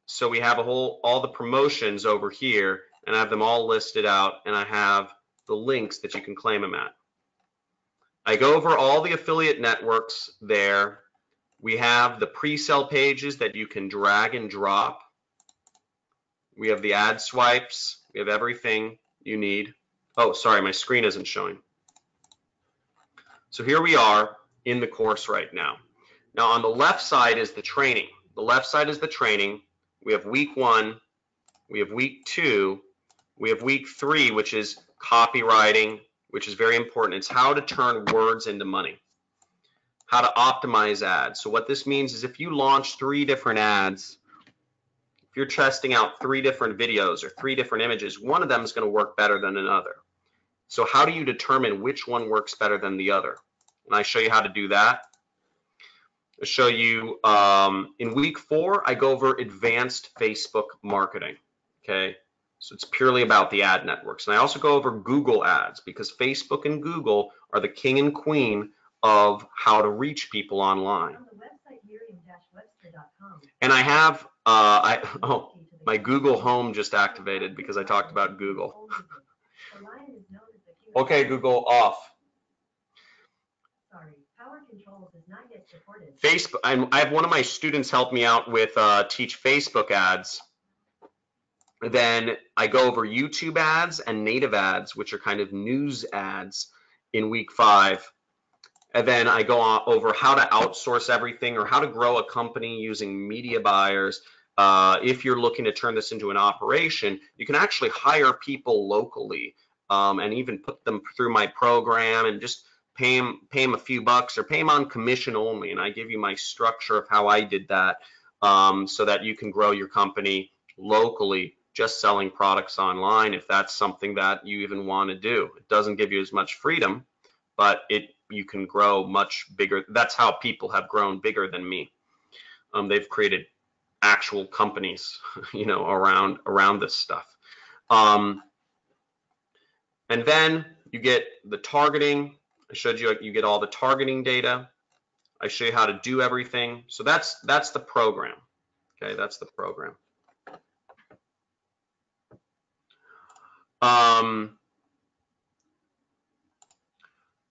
So we have all the promotions over here, and I have them all listed out, and I have the links that you can claim them at. I go over all the affiliate networks there. We have the pre-sale pages that you can drag and drop. We have the ad swipes. We have everything you need. Oh, sorry, my screen isn't showing. So here we are in the course right now. Now on the left side is the training. The left side is the training. We have week 1, we have week 2, we have week 3, which is copywriting, which is very important. It's how to turn words into money, how to optimize ads. So what this means is if you launch 3 different ads, if you're testing out 3 different videos or 3 different images, one of them is going to work better than another. So how do you determine which one works better than the other? And I show you how to do that. I'll show you in week 4, I go over advanced Facebook marketing. Okay, so it's purely about the ad networks. And I also go over Google ads, because Facebook and Google are the king and queen of how to reach people online. And I have my Google Home just activated because I talked about Google. Okay, Google, off. Facebook. I have one of my students help me out with teach Facebook ads. Then I go over YouTube ads and native ads, which are kind of news ads, in week 5. And then I go over how to outsource everything, or how to grow a company using media buyers. If you're looking to turn this into an operation, you can actually hire people locally and even put them through my program and just pay them a few bucks, or pay them on commission only. And I give you my structure of how I did that, so that you can grow your company locally, just selling products online, if that's something that you even want to do. It doesn't give you as much freedom, but you can grow much bigger. That's how people have grown bigger than me. They've created actual companies, around this stuff. And then you get the targeting. I showed you, you get all the targeting data. I show you how to do everything. So that's the program. Okay, that's the program.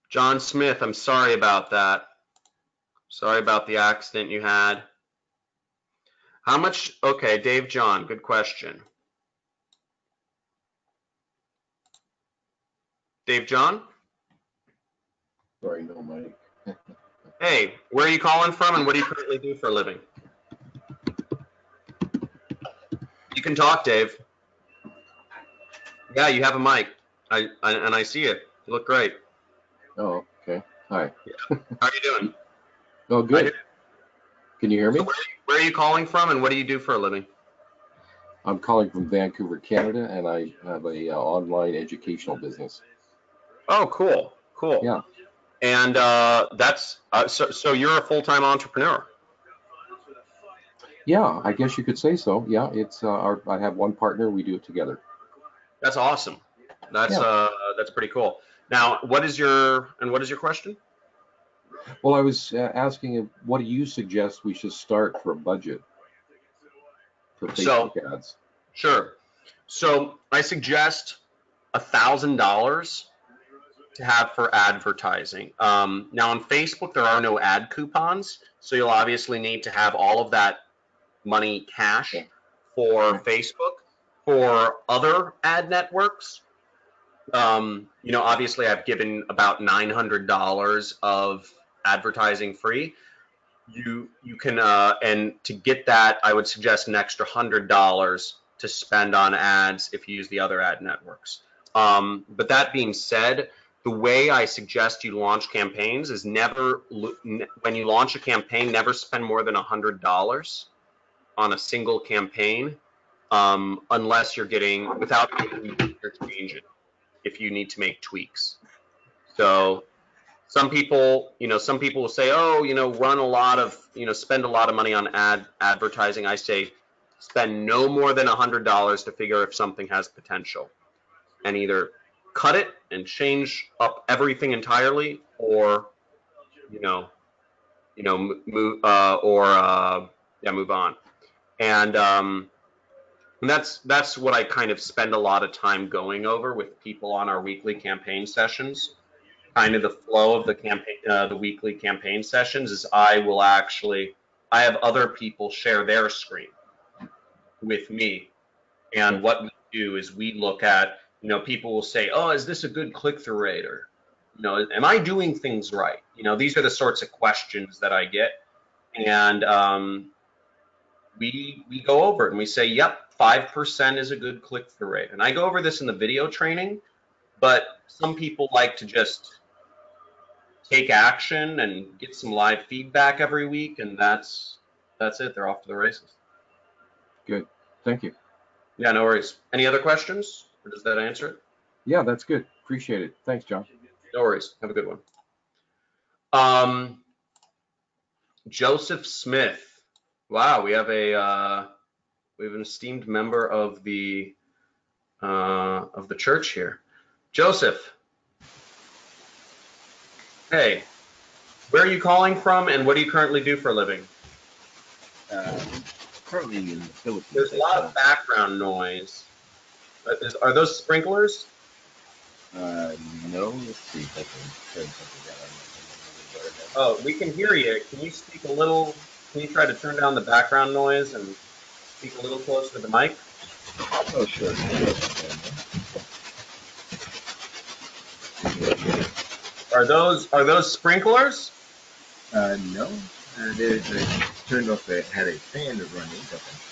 John Smith, I'm sorry about that. Sorry about the accident you had. How much? Okay, Dave John, good question. Dave John? Sorry, no mic. Hey, where are you calling from, and what do you currently do for a living? You can talk, Dave. Yeah, you have a mic. And I see you. You look great. Oh, okay. Hi. Yeah. How are you doing? Oh, good. Can you hear me? So where are you calling from, and what do you do for a living? I'm calling from Vancouver, Canada, and I have a online educational business. Oh, cool. Cool. Yeah. And that's so you're a full-time entrepreneur. Yeah, I guess you could say so. Yeah, it's I have one partner. We do it together. That's awesome. That's pretty cool. Now, what is your question? Well, I was asking, what do you suggest we should start for a budget for So, Facebook ads? sure. So I suggest $1,000 to have for advertising. Now on Facebook, there are no ad coupons, so you'll obviously need to have all of that money cash for Facebook. For other ad networks, obviously I've given about $900 of advertising free. You can and to get that, I would suggest an extra $100 to spend on ads if you use the other ad networks. But that being said, the way I suggest you launch campaigns is when you launch a campaign, never spend more than $100 on a single campaign, unless you're without change it if you need to make tweaks. So some people will say, oh, run a lot of, spend a lot of money on advertising. I say spend no more than $100 to figure if something has potential, and either cut it and change up everything entirely, or move on. And that's what I kind of spend a lot of time going over with people on our weekly campaign sessions. Kind of the flow of the campaign, the weekly campaign sessions is I have other people share their screen with me, and what we do is we look at, people will say, oh, is this a good click-through rate, or am I doing things right? These are the sorts of questions that I get, and we go over it and we say, yep, 5% is a good click-through rate. And I go over this in the video training, but some people like to just take action and get some live feedback every week, and that's it. They're off to the races. Good. Thank you. Yeah, no worries. Any other questions, or does that answer it? Yeah, that's good. Appreciate it. Thanks, John. No worries. Have a good one. Joseph Smith. Wow, we have an esteemed member of the church here. Joseph. Hey, where are you calling from, and what do you currently do for a living? Currently in the Philippines. There's a lot of background noise. Are those sprinklers? No. Let's see if I can turn something down. Oh, we can hear you. Can you speak a little? Can you try to turn down the background noise and speak a little closer to the mic? Oh, sure. Are those sprinklers? No. There's turned off. Had a fan running.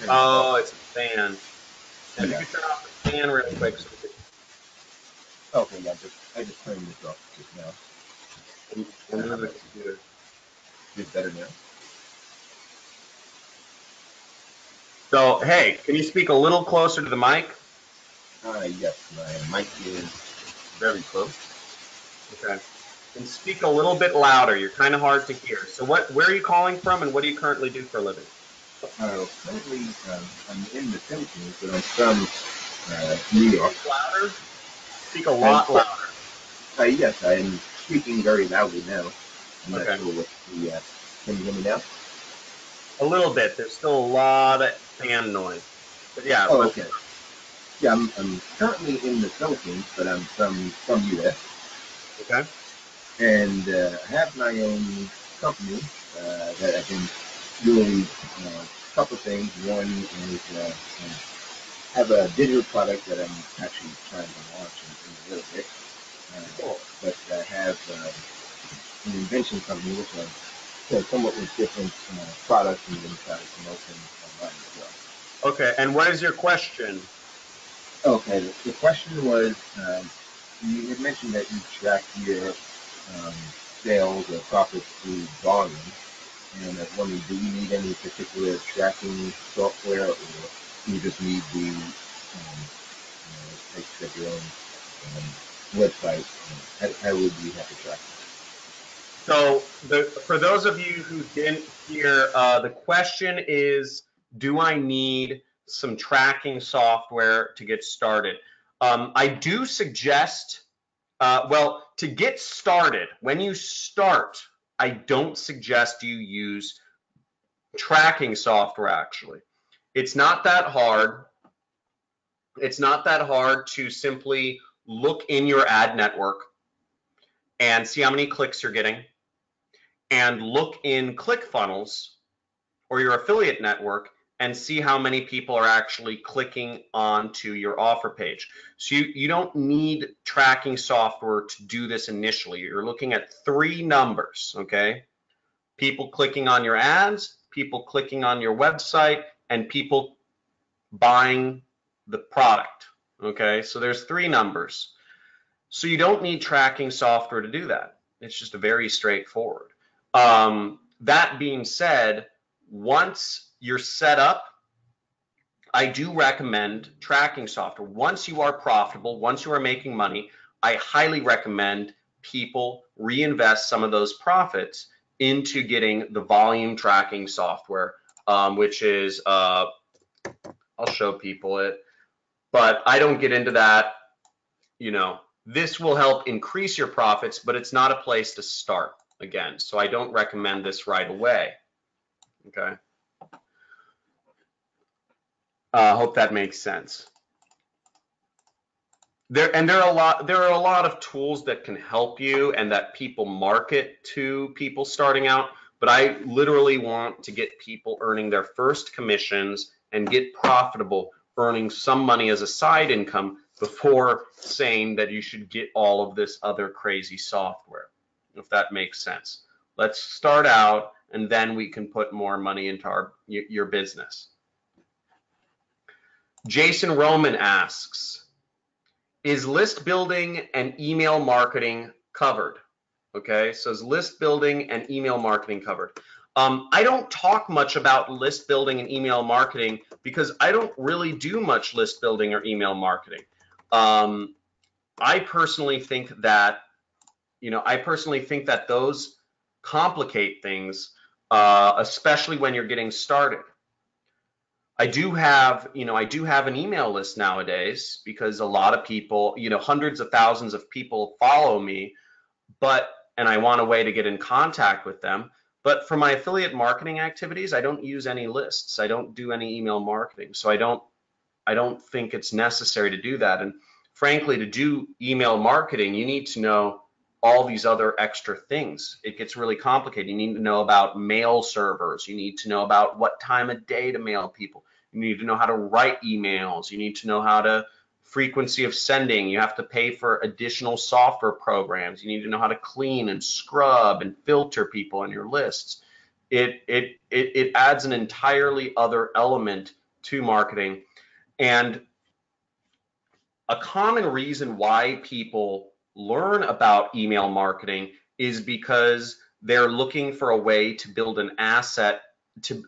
Oh, it's a fan. And you can turn off the fan real quick. So okay, yeah. I just turned this off just now. Remove the computer. Is it better now? So, hey, can you speak a little closer to the mic? Yes, my mic is very close. Okay. And speak a little bit louder. You're kind of hard to hear. So, where are you calling from, and what do you currently do for a living? Currently, I'm in the Philippines, but I'm from New York. Louder? Speak a lot louder. Yes, I am speaking very loudly now. I'm not Okay. sure what can you hear me now? A little bit. There's still a lot of fan noise. But yeah. Oh, okay. Yeah, I'm currently in the Philippines, but I'm from U.S. Okay. And I have my own company that I've been doing a couple things. One is have a digital product that I'm actually trying to launch in a little bit. Cool. But I have an invention company which I'm come up with different products and then try to promote them online as well. Okay. And what is your question? Okay, the question was, you had mentioned that you track your sales or profits through volume, and I was wondering, do you need any particular tracking software, or do you just need the, like you said, your own website? How would you have to track it? So, for those of you who didn't hear, the question is, do I need some tracking software to get started? I do suggest, to get started, when you start I don't suggest you use tracking software. Actually, it's not that hard. It's not that hard to simply look in your ad network and see how many clicks you're getting, and look in ClickFunnels or your affiliate network and see how many people are actually clicking onto your offer page. So you don't need tracking software to do this initially. You're looking at 3 numbers, okay? People clicking on your ads, people clicking on your website, and people buying the product, okay? So there's 3 numbers. So you don't need tracking software to do that. It's just very straightforward. That being said, once you're set up, I do recommend tracking software. Once you are profitable, once you are making money, I highly recommend people reinvest some of those profits into getting the volume tracking software, which is, I'll show people it, but I don't get into that. You know, this will help increase your profits, but it's not a place to start again. So I don't recommend this right away. Okay. Hope that makes sense. There are a lot of tools that can help you and that people market to people starting out, but I literally want to get people earning their first commissions and get profitable, earning some money as a side income before saying that you should get all of this other crazy software, if that makes sense. Let's start out and then we can put more money into your business. Jason Roman asks, is list building and email marketing covered? Okay, so is list building and email marketing covered? I don't talk much about list building and email marketing because I don't really do much list building or email marketing. I personally think that, those complicate things, especially when you're getting started. I do have an email list nowadays because a lot of people, hundreds of thousands of people follow me, and I want a way to get in contact with them. But for my affiliate marketing activities, I don't use any lists. I don't do any email marketing. So I don't think it's necessary to do that. And frankly, to do email marketing, you need to know all these other extra things. It gets really complicated. You need to know about mail servers. You need to know about what time of day to mail people. You need to know how to write emails. You need to know how to frequency of sending. You have to pay for additional software programs. You need to know how to clean and scrub and filter people in your lists. It adds an entirely other element to marketing. And a common reason why people learn about email marketing is because they're looking for a way to build an asset to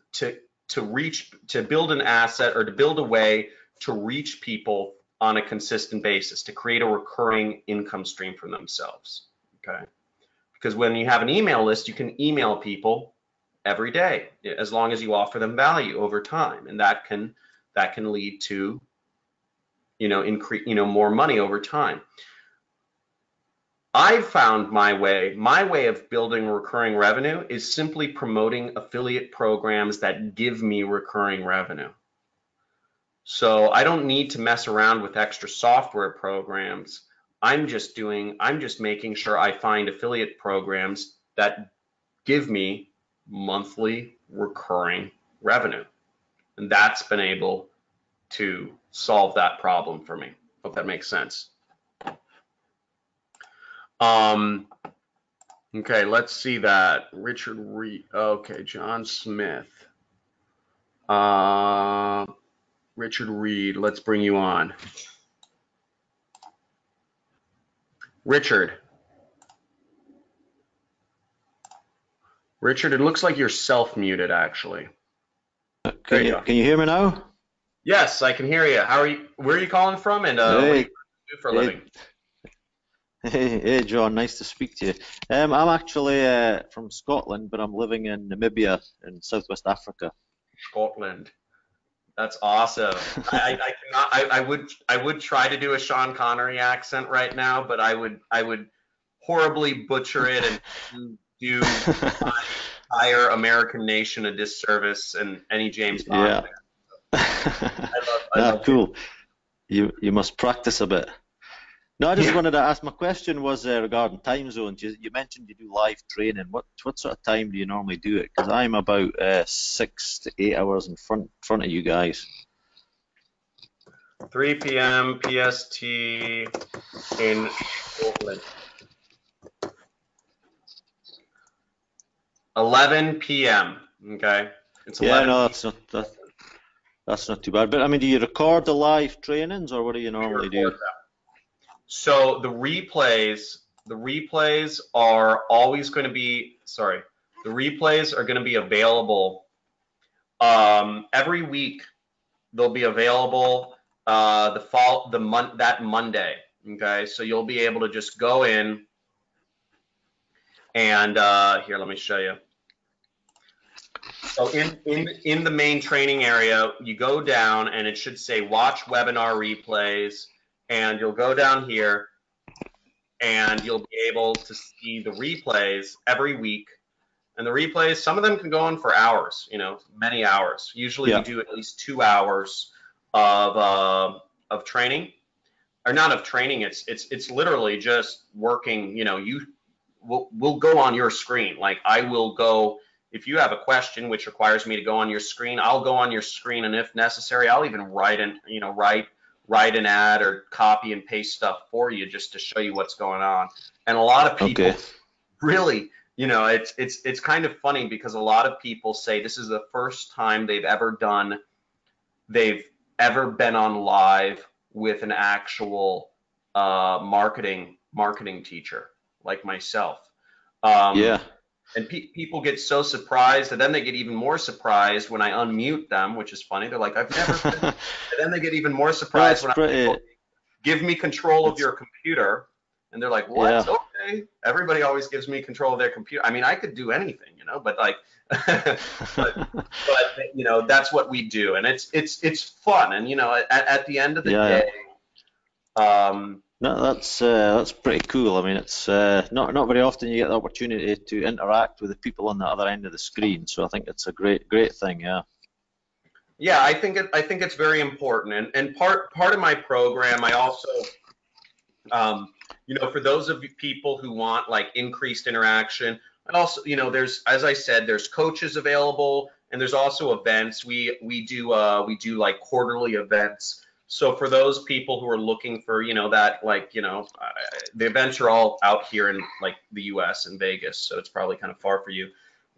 build a way to reach people on a consistent basis, to create a recurring income stream for themselves. Okay, because when you have an email list, you can email people every day as long as you offer them value over time, and that can lead to more money over time. I've found my way of building recurring revenue is simply promoting affiliate programs that give me recurring revenue. So I don't need to mess around with extra software programs. I'm just making sure I find affiliate programs that give me monthly recurring revenue. And that's been able to solve that problem for me. Hope that makes sense. Okay, let's see that. Richard Reed. Okay, John Smith. Richard Reed, let's bring you on. Richard, it looks like you're self-muted, actually. Can you hear me now? Yes, I can hear you. How are you? Where are you calling from? And what do you do for a living? Hey, John, nice to speak to you. I'm actually from Scotland, but I'm living in Namibia in Southwest Africa. Scotland. That's awesome. I would try to do a Sean Connery accent right now, but I would horribly butcher it and do my entire American nation a disservice and any James Bond Yeah. fan. I Ah, love cool. You must practice a bit. No, I just yeah. wanted to ask, my question was regarding time zones. You mentioned you do live training. What sort of time do you normally do it? Because I'm about 6 to 8 hours in front of you guys. 3 p.m. PST in Portland. 11 p.m. Okay, it's Yeah, 11 no, p.m. that's not too bad. But I mean, do you record the live trainings, or what do you We normally record do? them. So the replays are always going to be, sorry, the replays are going to be available every week. They'll be available that Monday. Okay, so you'll be able to just go in and here, let me show you. So in the main training area, you go down and it should say watch webinar replays, and you'll go down here and you'll be able to see the replays every week. And the replays, some of them can go on for hours, many hours. Usually we Yeah. do at least 2 hours of training, or not of training. It's literally just working. We'll go on your screen. Like I will go, if you have a question which requires me to go on your screen, I'll go on your screen, and if necessary, I'll even write an ad or copy and paste stuff for you just to show you what's going on. And a lot of people Okay. really, it's kind of funny because a lot of people say this is the first time they've ever been on live with an actual marketing teacher like myself. Yeah. And people get so surprised, and then they get even more surprised when I unmute them, which is funny. They're like, I've never been. And then they get even more surprised That's when I pretty. give me control of It's your computer. And they're like, what? Yeah. Okay. Everybody always gives me control of their computer. I mean, I could do anything, but like, but that's what we do. And it's fun. And, at the end of the Yeah. day, um, No, that's pretty cool. I mean, it's not very often you get the opportunity to interact with the people on the other end of the screen. So I think it's a great thing. Yeah. yeah, I think it's very important. And part of my program, I also, for those of you people who want like increased interaction, and also, there's, as I said, there's coaches available, and there's also events. We do like quarterly events. So for those people who are looking for, that, like, the events are all out here in like the U.S. and Vegas, so it's probably kind of far for you.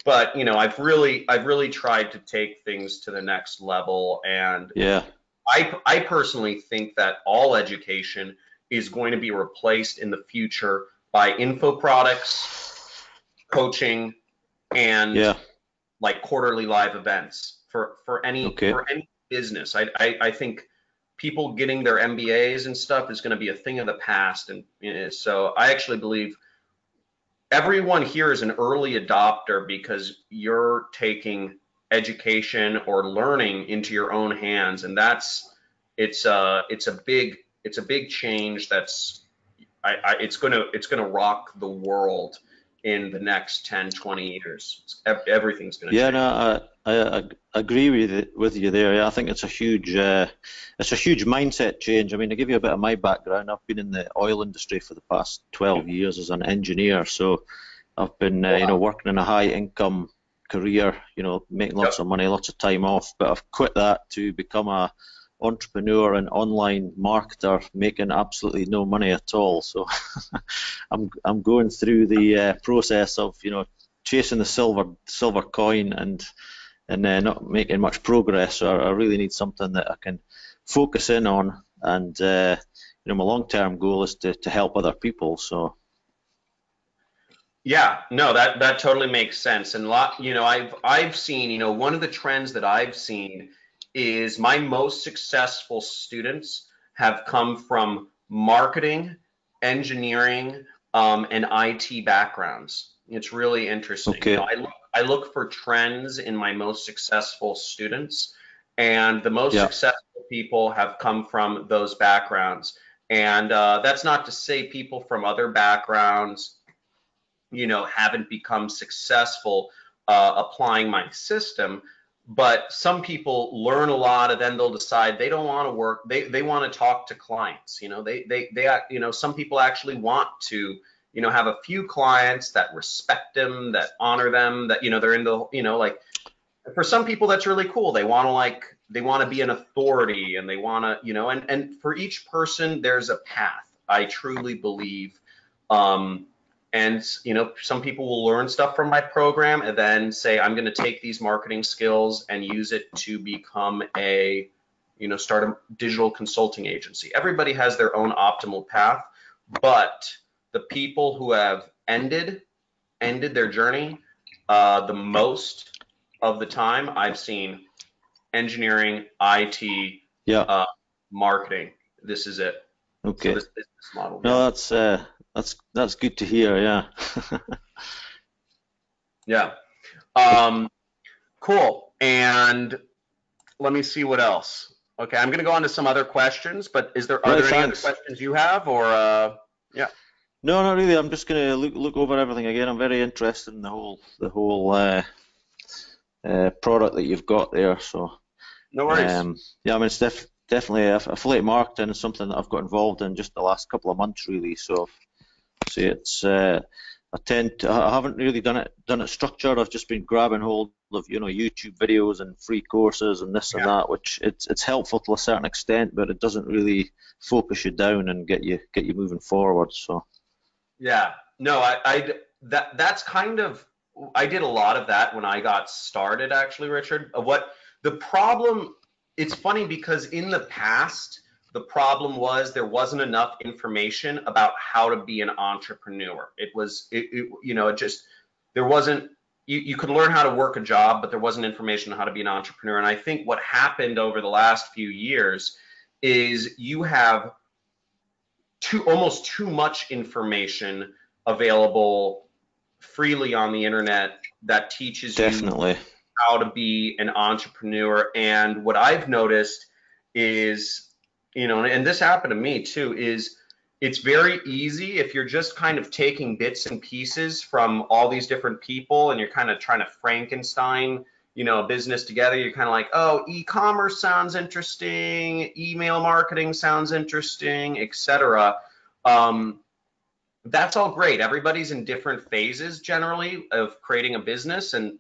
But I've really tried to take things to the next level, and Yeah. I personally think that all education is going to be replaced in the future by info products, coaching, and Yeah. like quarterly live events for any Okay. business. I think people getting their MBAs and stuff is going to be a thing of the past, and so I actually believe everyone here is an early adopter because you're taking education or learning into your own hands, and it's a big change that's it's gonna rock the world in the next 10, 20 years. Everything's gonna Yeah. change. No, I agree with you there. Yeah, I think it's a huge mindset change. I mean, to give you a bit of my background, I've been in the oil industry for the past 12 years as an engineer. So I've been working in a high income career, making lots Yep. of money, lots of time off. But I've quit that to become a entrepreneur and online marketer, making absolutely no money at all. So I'm going through the process of chasing the silver coin and not making much progress. So I really need something that I can focus in on, and my long-term goal is to help other people. So Yeah, no, that totally makes sense. And I've seen, one of the trends that I've seen is my most successful students have come from marketing, engineering, and IT backgrounds. It's really interesting. okay, I look for trends in my most successful students, and the most yeah, successful people have come from those backgrounds. And that's not to say people from other backgrounds haven't become successful applying my system. But some people learn a lot and then they'll decide they don't want to work. They want to talk to clients. Some people actually want to, have a few clients that respect them, that honor them, that, they're into, like, for some people that's really cool. They want to be an authority, and they want to, and for each person there's a path, I truly believe. And some people will learn stuff from my program and then say, I'm going to take these marketing skills and use it to become start a digital consulting agency. Everybody has their own optimal path, but the people who have ended their journey the most of the time, I've seen engineering, IT, marketing. This is it. Okay. So this business model. No, that's good to hear. Yeah. Yeah. Cool. And let me see what else. Okay, I'm going to go on to some other questions, but are there any other questions you have, or yeah? No, not really. I'm just going to look over everything again. I'm very interested in the whole product that you've got there. So no worries. Yeah, I mean, it's definitely affiliate marketing is something that I've got involved in just the last couple of months, really. So it's I haven't really done it structured. I've just been grabbing hold of YouTube videos and free courses and this and that, which it's helpful to a certain extent, but it doesn't really focus you down and get you moving forward. So yeah, no, that's kind of, I did a lot of that when I got started, actually, Richard. What the problem? It's funny because in the past, the problem was there wasn't enough information about how to be an entrepreneur. There wasn't, you could learn how to work a job, but there wasn't information on how to be an entrepreneur. And I think what happened over the last few years is you have almost too much information available freely on the internet that teaches you how to be an entrepreneur. And what I've noticed is, and this happened to me too, is it's very easy if you're just kind of taking bits and pieces from all these different people and you're kind of trying to Frankenstein, a business together. You're kind of like, oh, e-commerce sounds interesting, email marketing sounds interesting, etc. That's all great. Everybody's in different phases generally of creating a business, and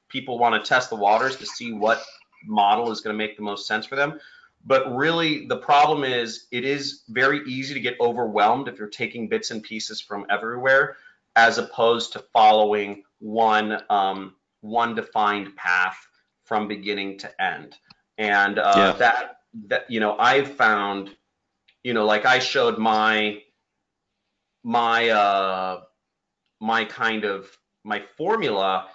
people want to test the waters to see what model is going to make the most sense for them. But really, the problem is it is very easy to get overwhelmed if you're taking bits and pieces from everywhere, as opposed to following one defined path from beginning to end. And that I've found, like I showed my formula.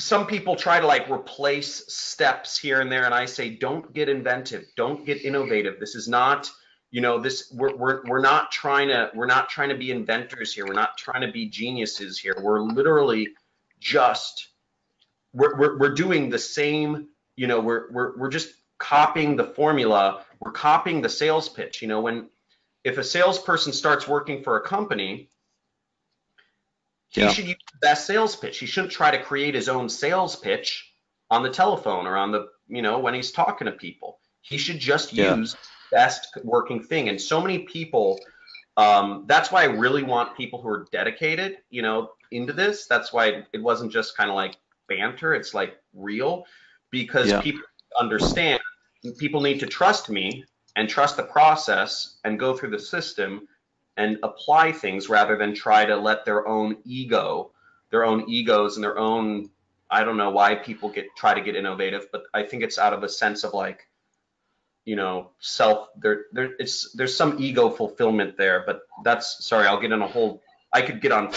Some people try to like replace steps here and there, and I say, don't get inventive, don't get innovative. This is not, we're not trying to be inventors here. We're not trying to be geniuses here. We're literally just we're doing the same. We're just copying the formula. We're copying the sales pitch. If a salesperson starts working for a company, he should use the best sales pitch. He shouldn't try to create his own sales pitch on the telephone or on the, when he's talking to people. He should just use the best working thing. And so many people, that's why I really want people who are dedicated, into this. That's why it wasn't just kind of like banter. It's like real, because people understand, people need to trust me and trust the process and go through the system and apply things rather than try to let their own egos and their own, I don't know why people try to get innovative, but I think it's out of a sense of like, there's some ego fulfillment there, but I could get on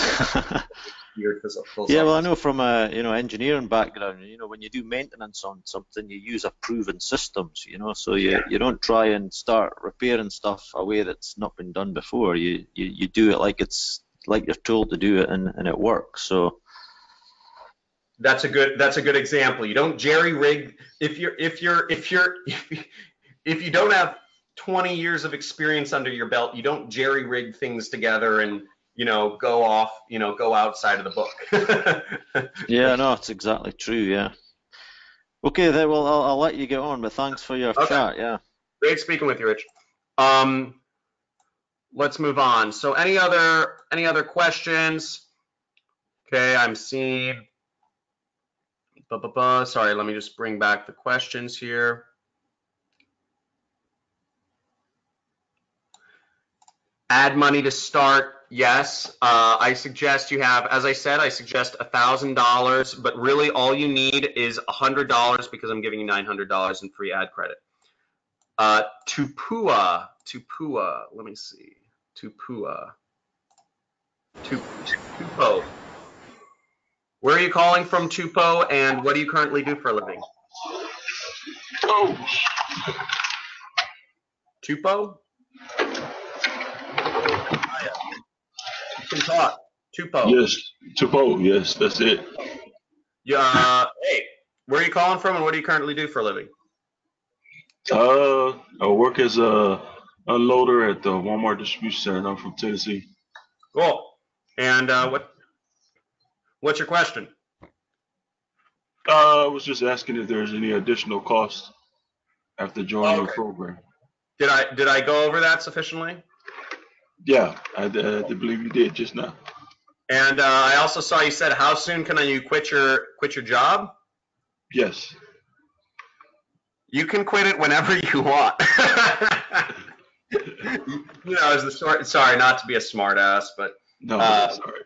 weird philosophy. Yeah, well, I know from a engineering background, when you do maintenance on something, you use a proven systems, so you don't try and start repairing stuff a way that's not been done before. You do it like it's like you're told to do it, and it works. So that's a good example. You don't jerry rig if you don't have 20 years of experience under your belt. You don't jerry rig things together and go off, go outside of the book. Yeah, no, it's exactly true. Yeah. Okay, then. Well, I'll let you get on, but thanks for your chat. Yeah. Great speaking with you, Rich. Let's move on. So any other questions? Okay, I'm seeing. Sorry, let me just bring back the questions here. Add money to start. Yes, I suggest you have, as I said, I suggest $1,000, but really all you need is $100 because I'm giving you $900 in free ad credit. Tupua, let me see. Tupo. Where are you calling from, Tupo, and what do you currently do for a living? Oh, Tupo? You can talk. Tupo. yes, Tupo. Yes, that's it. Yeah. Hey, where are you calling from, and what do you currently do for a living? I work as a unloader at the Walmart distribution center. I'm from Tennessee. Cool. And what's your question? I was just asking if there's any additional costs after joining your program. Did I go over that sufficiently? Yeah, I believe you did just now. And I also saw you said, how soon can you quit your job? Yes. You can quit it whenever you want. As the short. Sorry, not to be a smart ass, but no, sorry.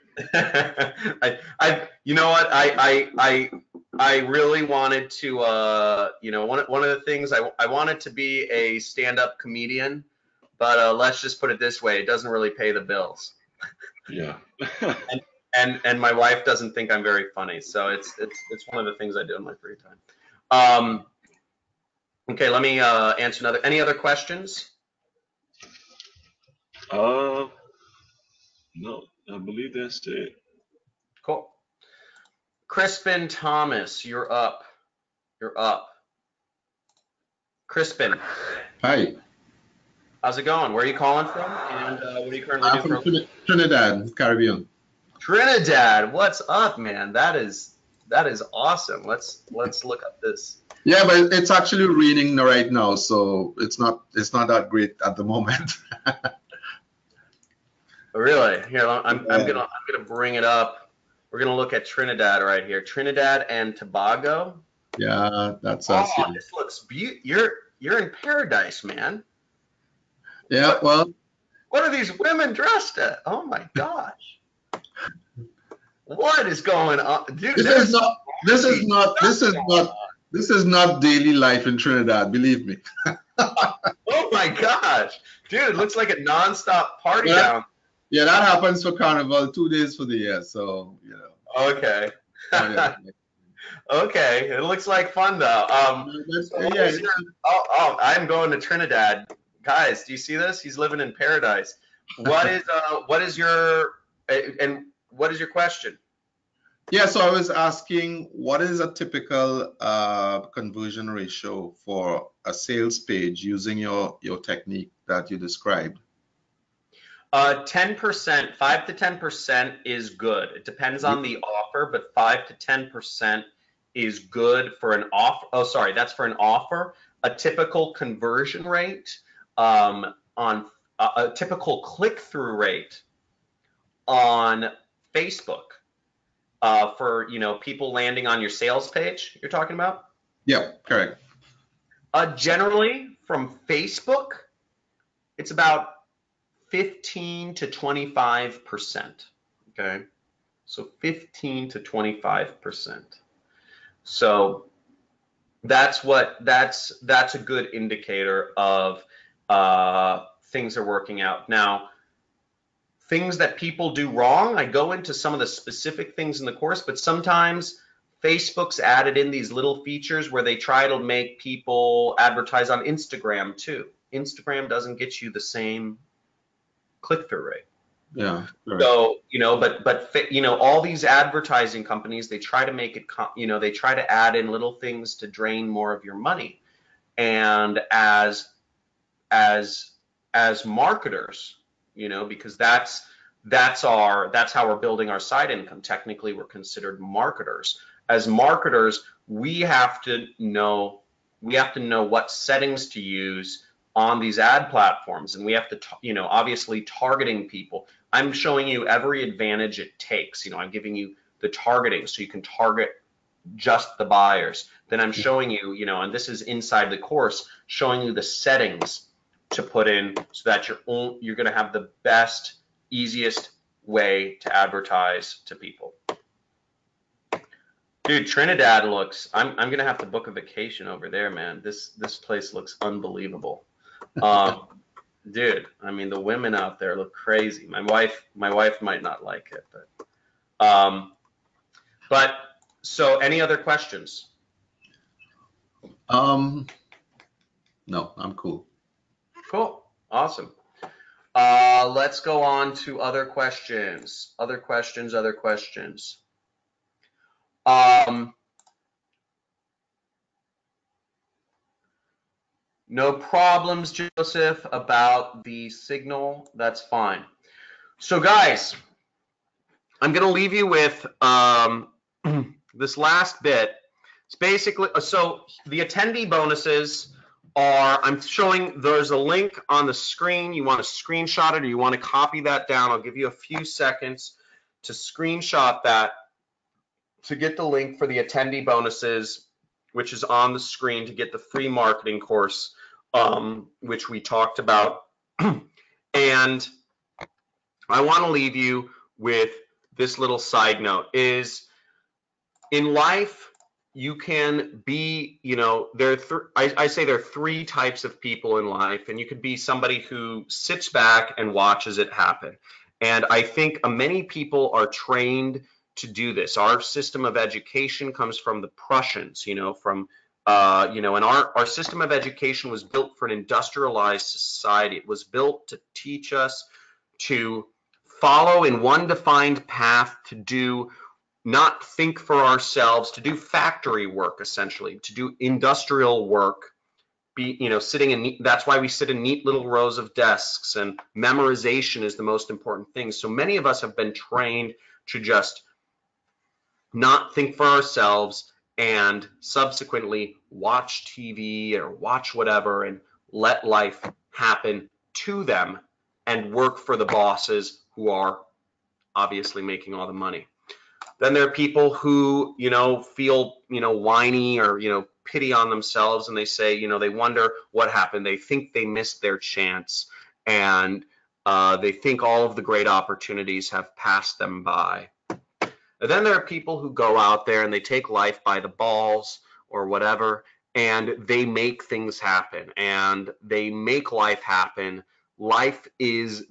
You know what? I really wanted to. One of the things I wanted to be a stand-up comedian, but let's just put it this way: it doesn't really pay the bills. Yeah. and my wife doesn't think I'm very funny, so it's one of the things I do in my free time. Okay, let me answer any other questions? No, I believe that's it. Cool. Crispin Thomas, you're up. Crispin. Hi. How's it going? Where are you calling from? And what do you currently do? I'm from Trinidad, Caribbean. Trinidad, what's up, man? That is awesome. Let's look up this. Yeah, but it's actually raining right now, so it's not that great at the moment. Really? Here, I'm gonna bring it up. We're gonna look at Trinidad right here. Trinidad and Tobago. Yeah, that's us. Oh, this looks beautiful. You're in paradise, man. Yeah, what are these women dressed at? Oh my gosh. What is going on? Dude, this is not daily life in Trinidad, believe me. Oh my gosh. Dude, it looks like a nonstop party down. Yeah, that happens for Carnival 2 days for the year, so Okay. Okay, it looks like fun though. I'm going to Trinidad. Guys, do you see this? He's living in paradise. What is your question? Yeah, so I was asking, what is a typical conversion ratio for a sales page using your technique that you described? 10%, 5 to 10% is good. It depends on the offer, but 5 to 10% is good for an offer. Oh, sorry, that's for an offer. A typical conversion rate on a typical click-through rate on Facebook for people landing on your sales page. You're talking about? Yeah, correct. Generally, from Facebook, it's about 15 to 25%. Okay, so 15 to 25%. So that's a good indicator of things are working out. Now, things that people do wrong, I go into some of the specific things in the course, but sometimes Facebook's added in these little features where they try to make people advertise on Instagram too. Instagram doesn't get you the same click-through rate. Yeah. Right. So, but all these advertising companies, they try to make it, they try to add in little things to drain more of your money. And as marketers, because that's that's how we're building our side income. Technically, we're considered marketers. As marketers, we have to know what settings to use on these ad platforms, and we have to, obviously targeting people. I'm showing you every advantage it takes. I'm giving you the targeting so you can target just the buyers. Then I'm showing you, and this is inside the course, showing you the settings to put in so that you're going to have the best, easiest way to advertise to people. Dude, Trinidad looks, I'm going to have to book a vacation over there, man. This place looks unbelievable. Dude, I mean, the women out there look crazy. My wife might not like it, but so any other questions? No, I'm cool. Cool. Awesome. Let's go on to other questions. Other questions. No problems, Joseph, about the signal. That's fine. So guys, I'm going to leave you with this last bit. It's basically, so the attendee bonuses are, I'm showing, there's a link on the screen. You want to screenshot it or you want to copy that down. I'll give you a few seconds to screenshot that to get the link for the attendee bonuses, which is on the screen, to get the free marketing course, which we talked about. And I want to leave you with this little side note is, in life, you can be, I say there are three types of people in life, and you could be somebody who sits back and watches it happen. And I think many people are trained to do this. Our system of education comes from the Prussians, and our system of education was built for an industrialized society. It was built to teach us to follow in one defined path, to not think for ourselves, to do factory work, essentially, to do industrial work, sitting in that's why we sit in neat little rows of desks, and memorization is the most important thing. So many of us have been trained to just not think for ourselves and subsequently watch TV or watch whatever and let life happen to them and work for the bosses who are obviously making all the money. Then there are people who, feel, whiny or, pity on themselves, and they say, they wonder what happened. They think they missed their chance, and they think all of the great opportunities have passed them by. And then there are people who go out there and they take life by the balls or whatever, and they make things happen, and they make life happen. Life is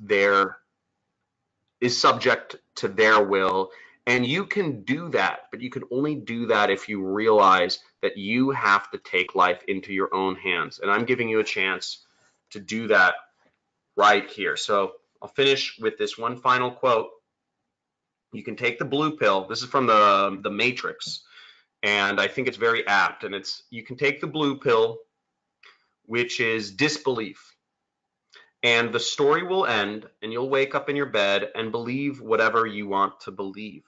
subject to their will. And you can do that, but you can only do that if you realize that you have to take life into your own hands. And I'm giving you a chance to do that right here. So I'll finish with this one final quote. You can take the blue pill. This is from the Matrix, and I think it's very apt. And you can take the blue pill, which is disbelief. And the story will end, and you'll wake up in your bed and believe whatever you want to believe.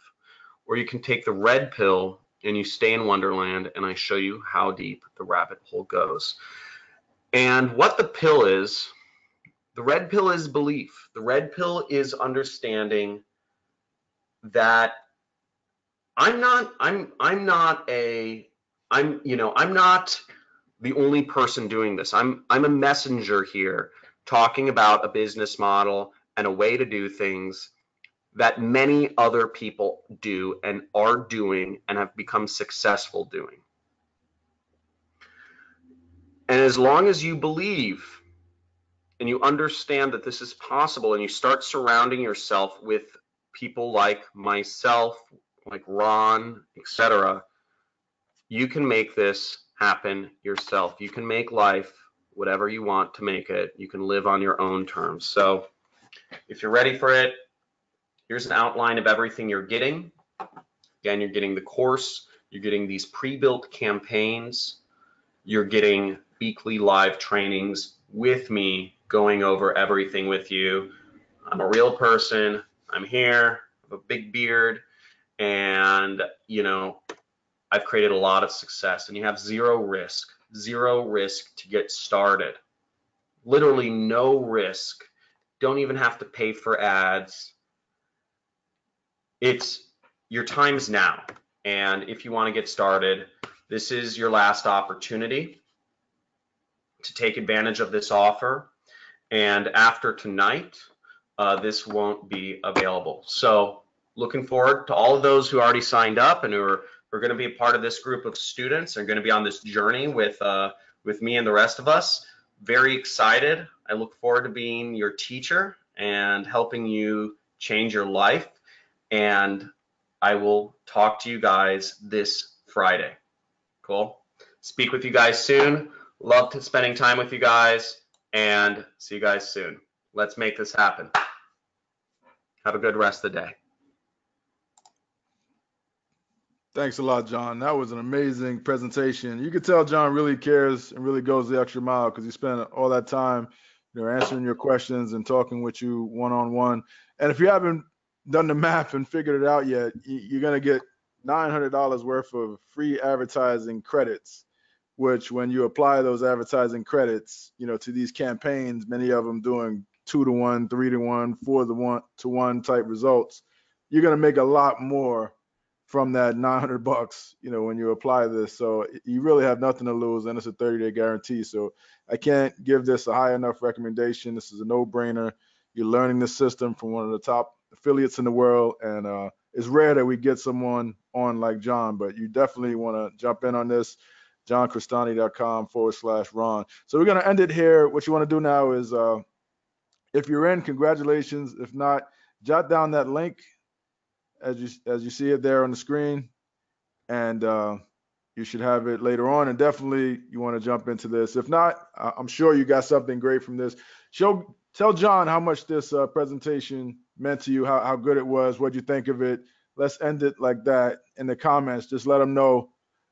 Or you can take the red pill, and you stay in Wonderland, and I show you how deep the rabbit hole goes. And what the pill is, the red pill is belief. The red pill is understanding that I'm not the only person doing this. I'm a messenger here, talking about a business model and a way to do things that many other people do and are doing and have become successful doing. And as long as you believe and you understand that this is possible, and you start surrounding yourself with people like myself, like Ron, etc., you can make this happen yourself. You can make life whatever you want to make it. You can live on your own terms. So if you're ready for it, here's an outline of everything you're getting. Again, you're getting the course, you're getting these pre-built campaigns, you're getting weekly live trainings with me, going over everything with you. I'm a real person. I'm here, I have a big beard, and you know, I've created a lot of success, and you have zero risk to get started. Literally no risk. Don't even have to pay for ads. It's your time's now. And if you want to get started, this is your last opportunity to take advantage of this offer. And after tonight, this won't be available. So looking forward to all of those who already signed up and who are going to be a part of this group of students and going to be on this journey with me and the rest of us. Very excited. I look forward to being your teacher and helping you change your life. And I will talk to you guys this Friday. Cool. Speak with you guys soon. Love spending time with you guys, and see you guys soon. Let's make this happen. Have a good rest of the day. Thanks a lot, John. That was an amazing presentation. You could tell John really cares and really goes the extra mile because he spent all that time, answering your questions and talking with you one-on-one. And if you haven't done the math and figured it out yet, you're going to get $900 worth of free advertising credits, which when you apply those advertising credits, to these campaigns, many of them doing 2-to-1, 3-to-1, 4-to-1 type results, you're going to make a lot more from that $900, when you apply this. So you really have nothing to lose, and it's a 30-day guarantee. So I can't give this a high enough recommendation. This is a no-brainer. You're learning the system from one of the top affiliates in the world, and it's rare that we get someone on like John, but you definitely want to jump in on this. JohnCrestani.com/Ron. So we're going to end it here. What you want to do now is, if you're in, congratulations. If not, jot down that link as you see it there on the screen, and you should have it later on. And definitely you want to jump into this. If not, I'm sure you got something great from this. Tell John how much this presentation meant to you, how good it was, what you think of it. Let's end it like that in the comments. Just let him know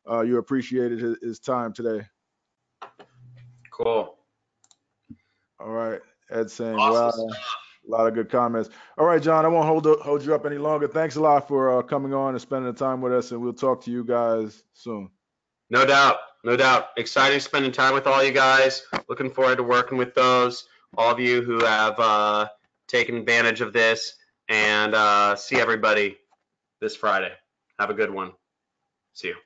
you appreciated his time today. Cool. All right. Ed saying, Awesome wow. stuff. A lot of good comments. All right, John, I won't hold you up any longer. Thanks a lot for coming on and spending the time with us, and we'll talk to you guys soon. No doubt. Exciting spending time with all you guys. Looking forward to working with all of you who have taken advantage of this, and see everybody this Friday. Have a good one. See you.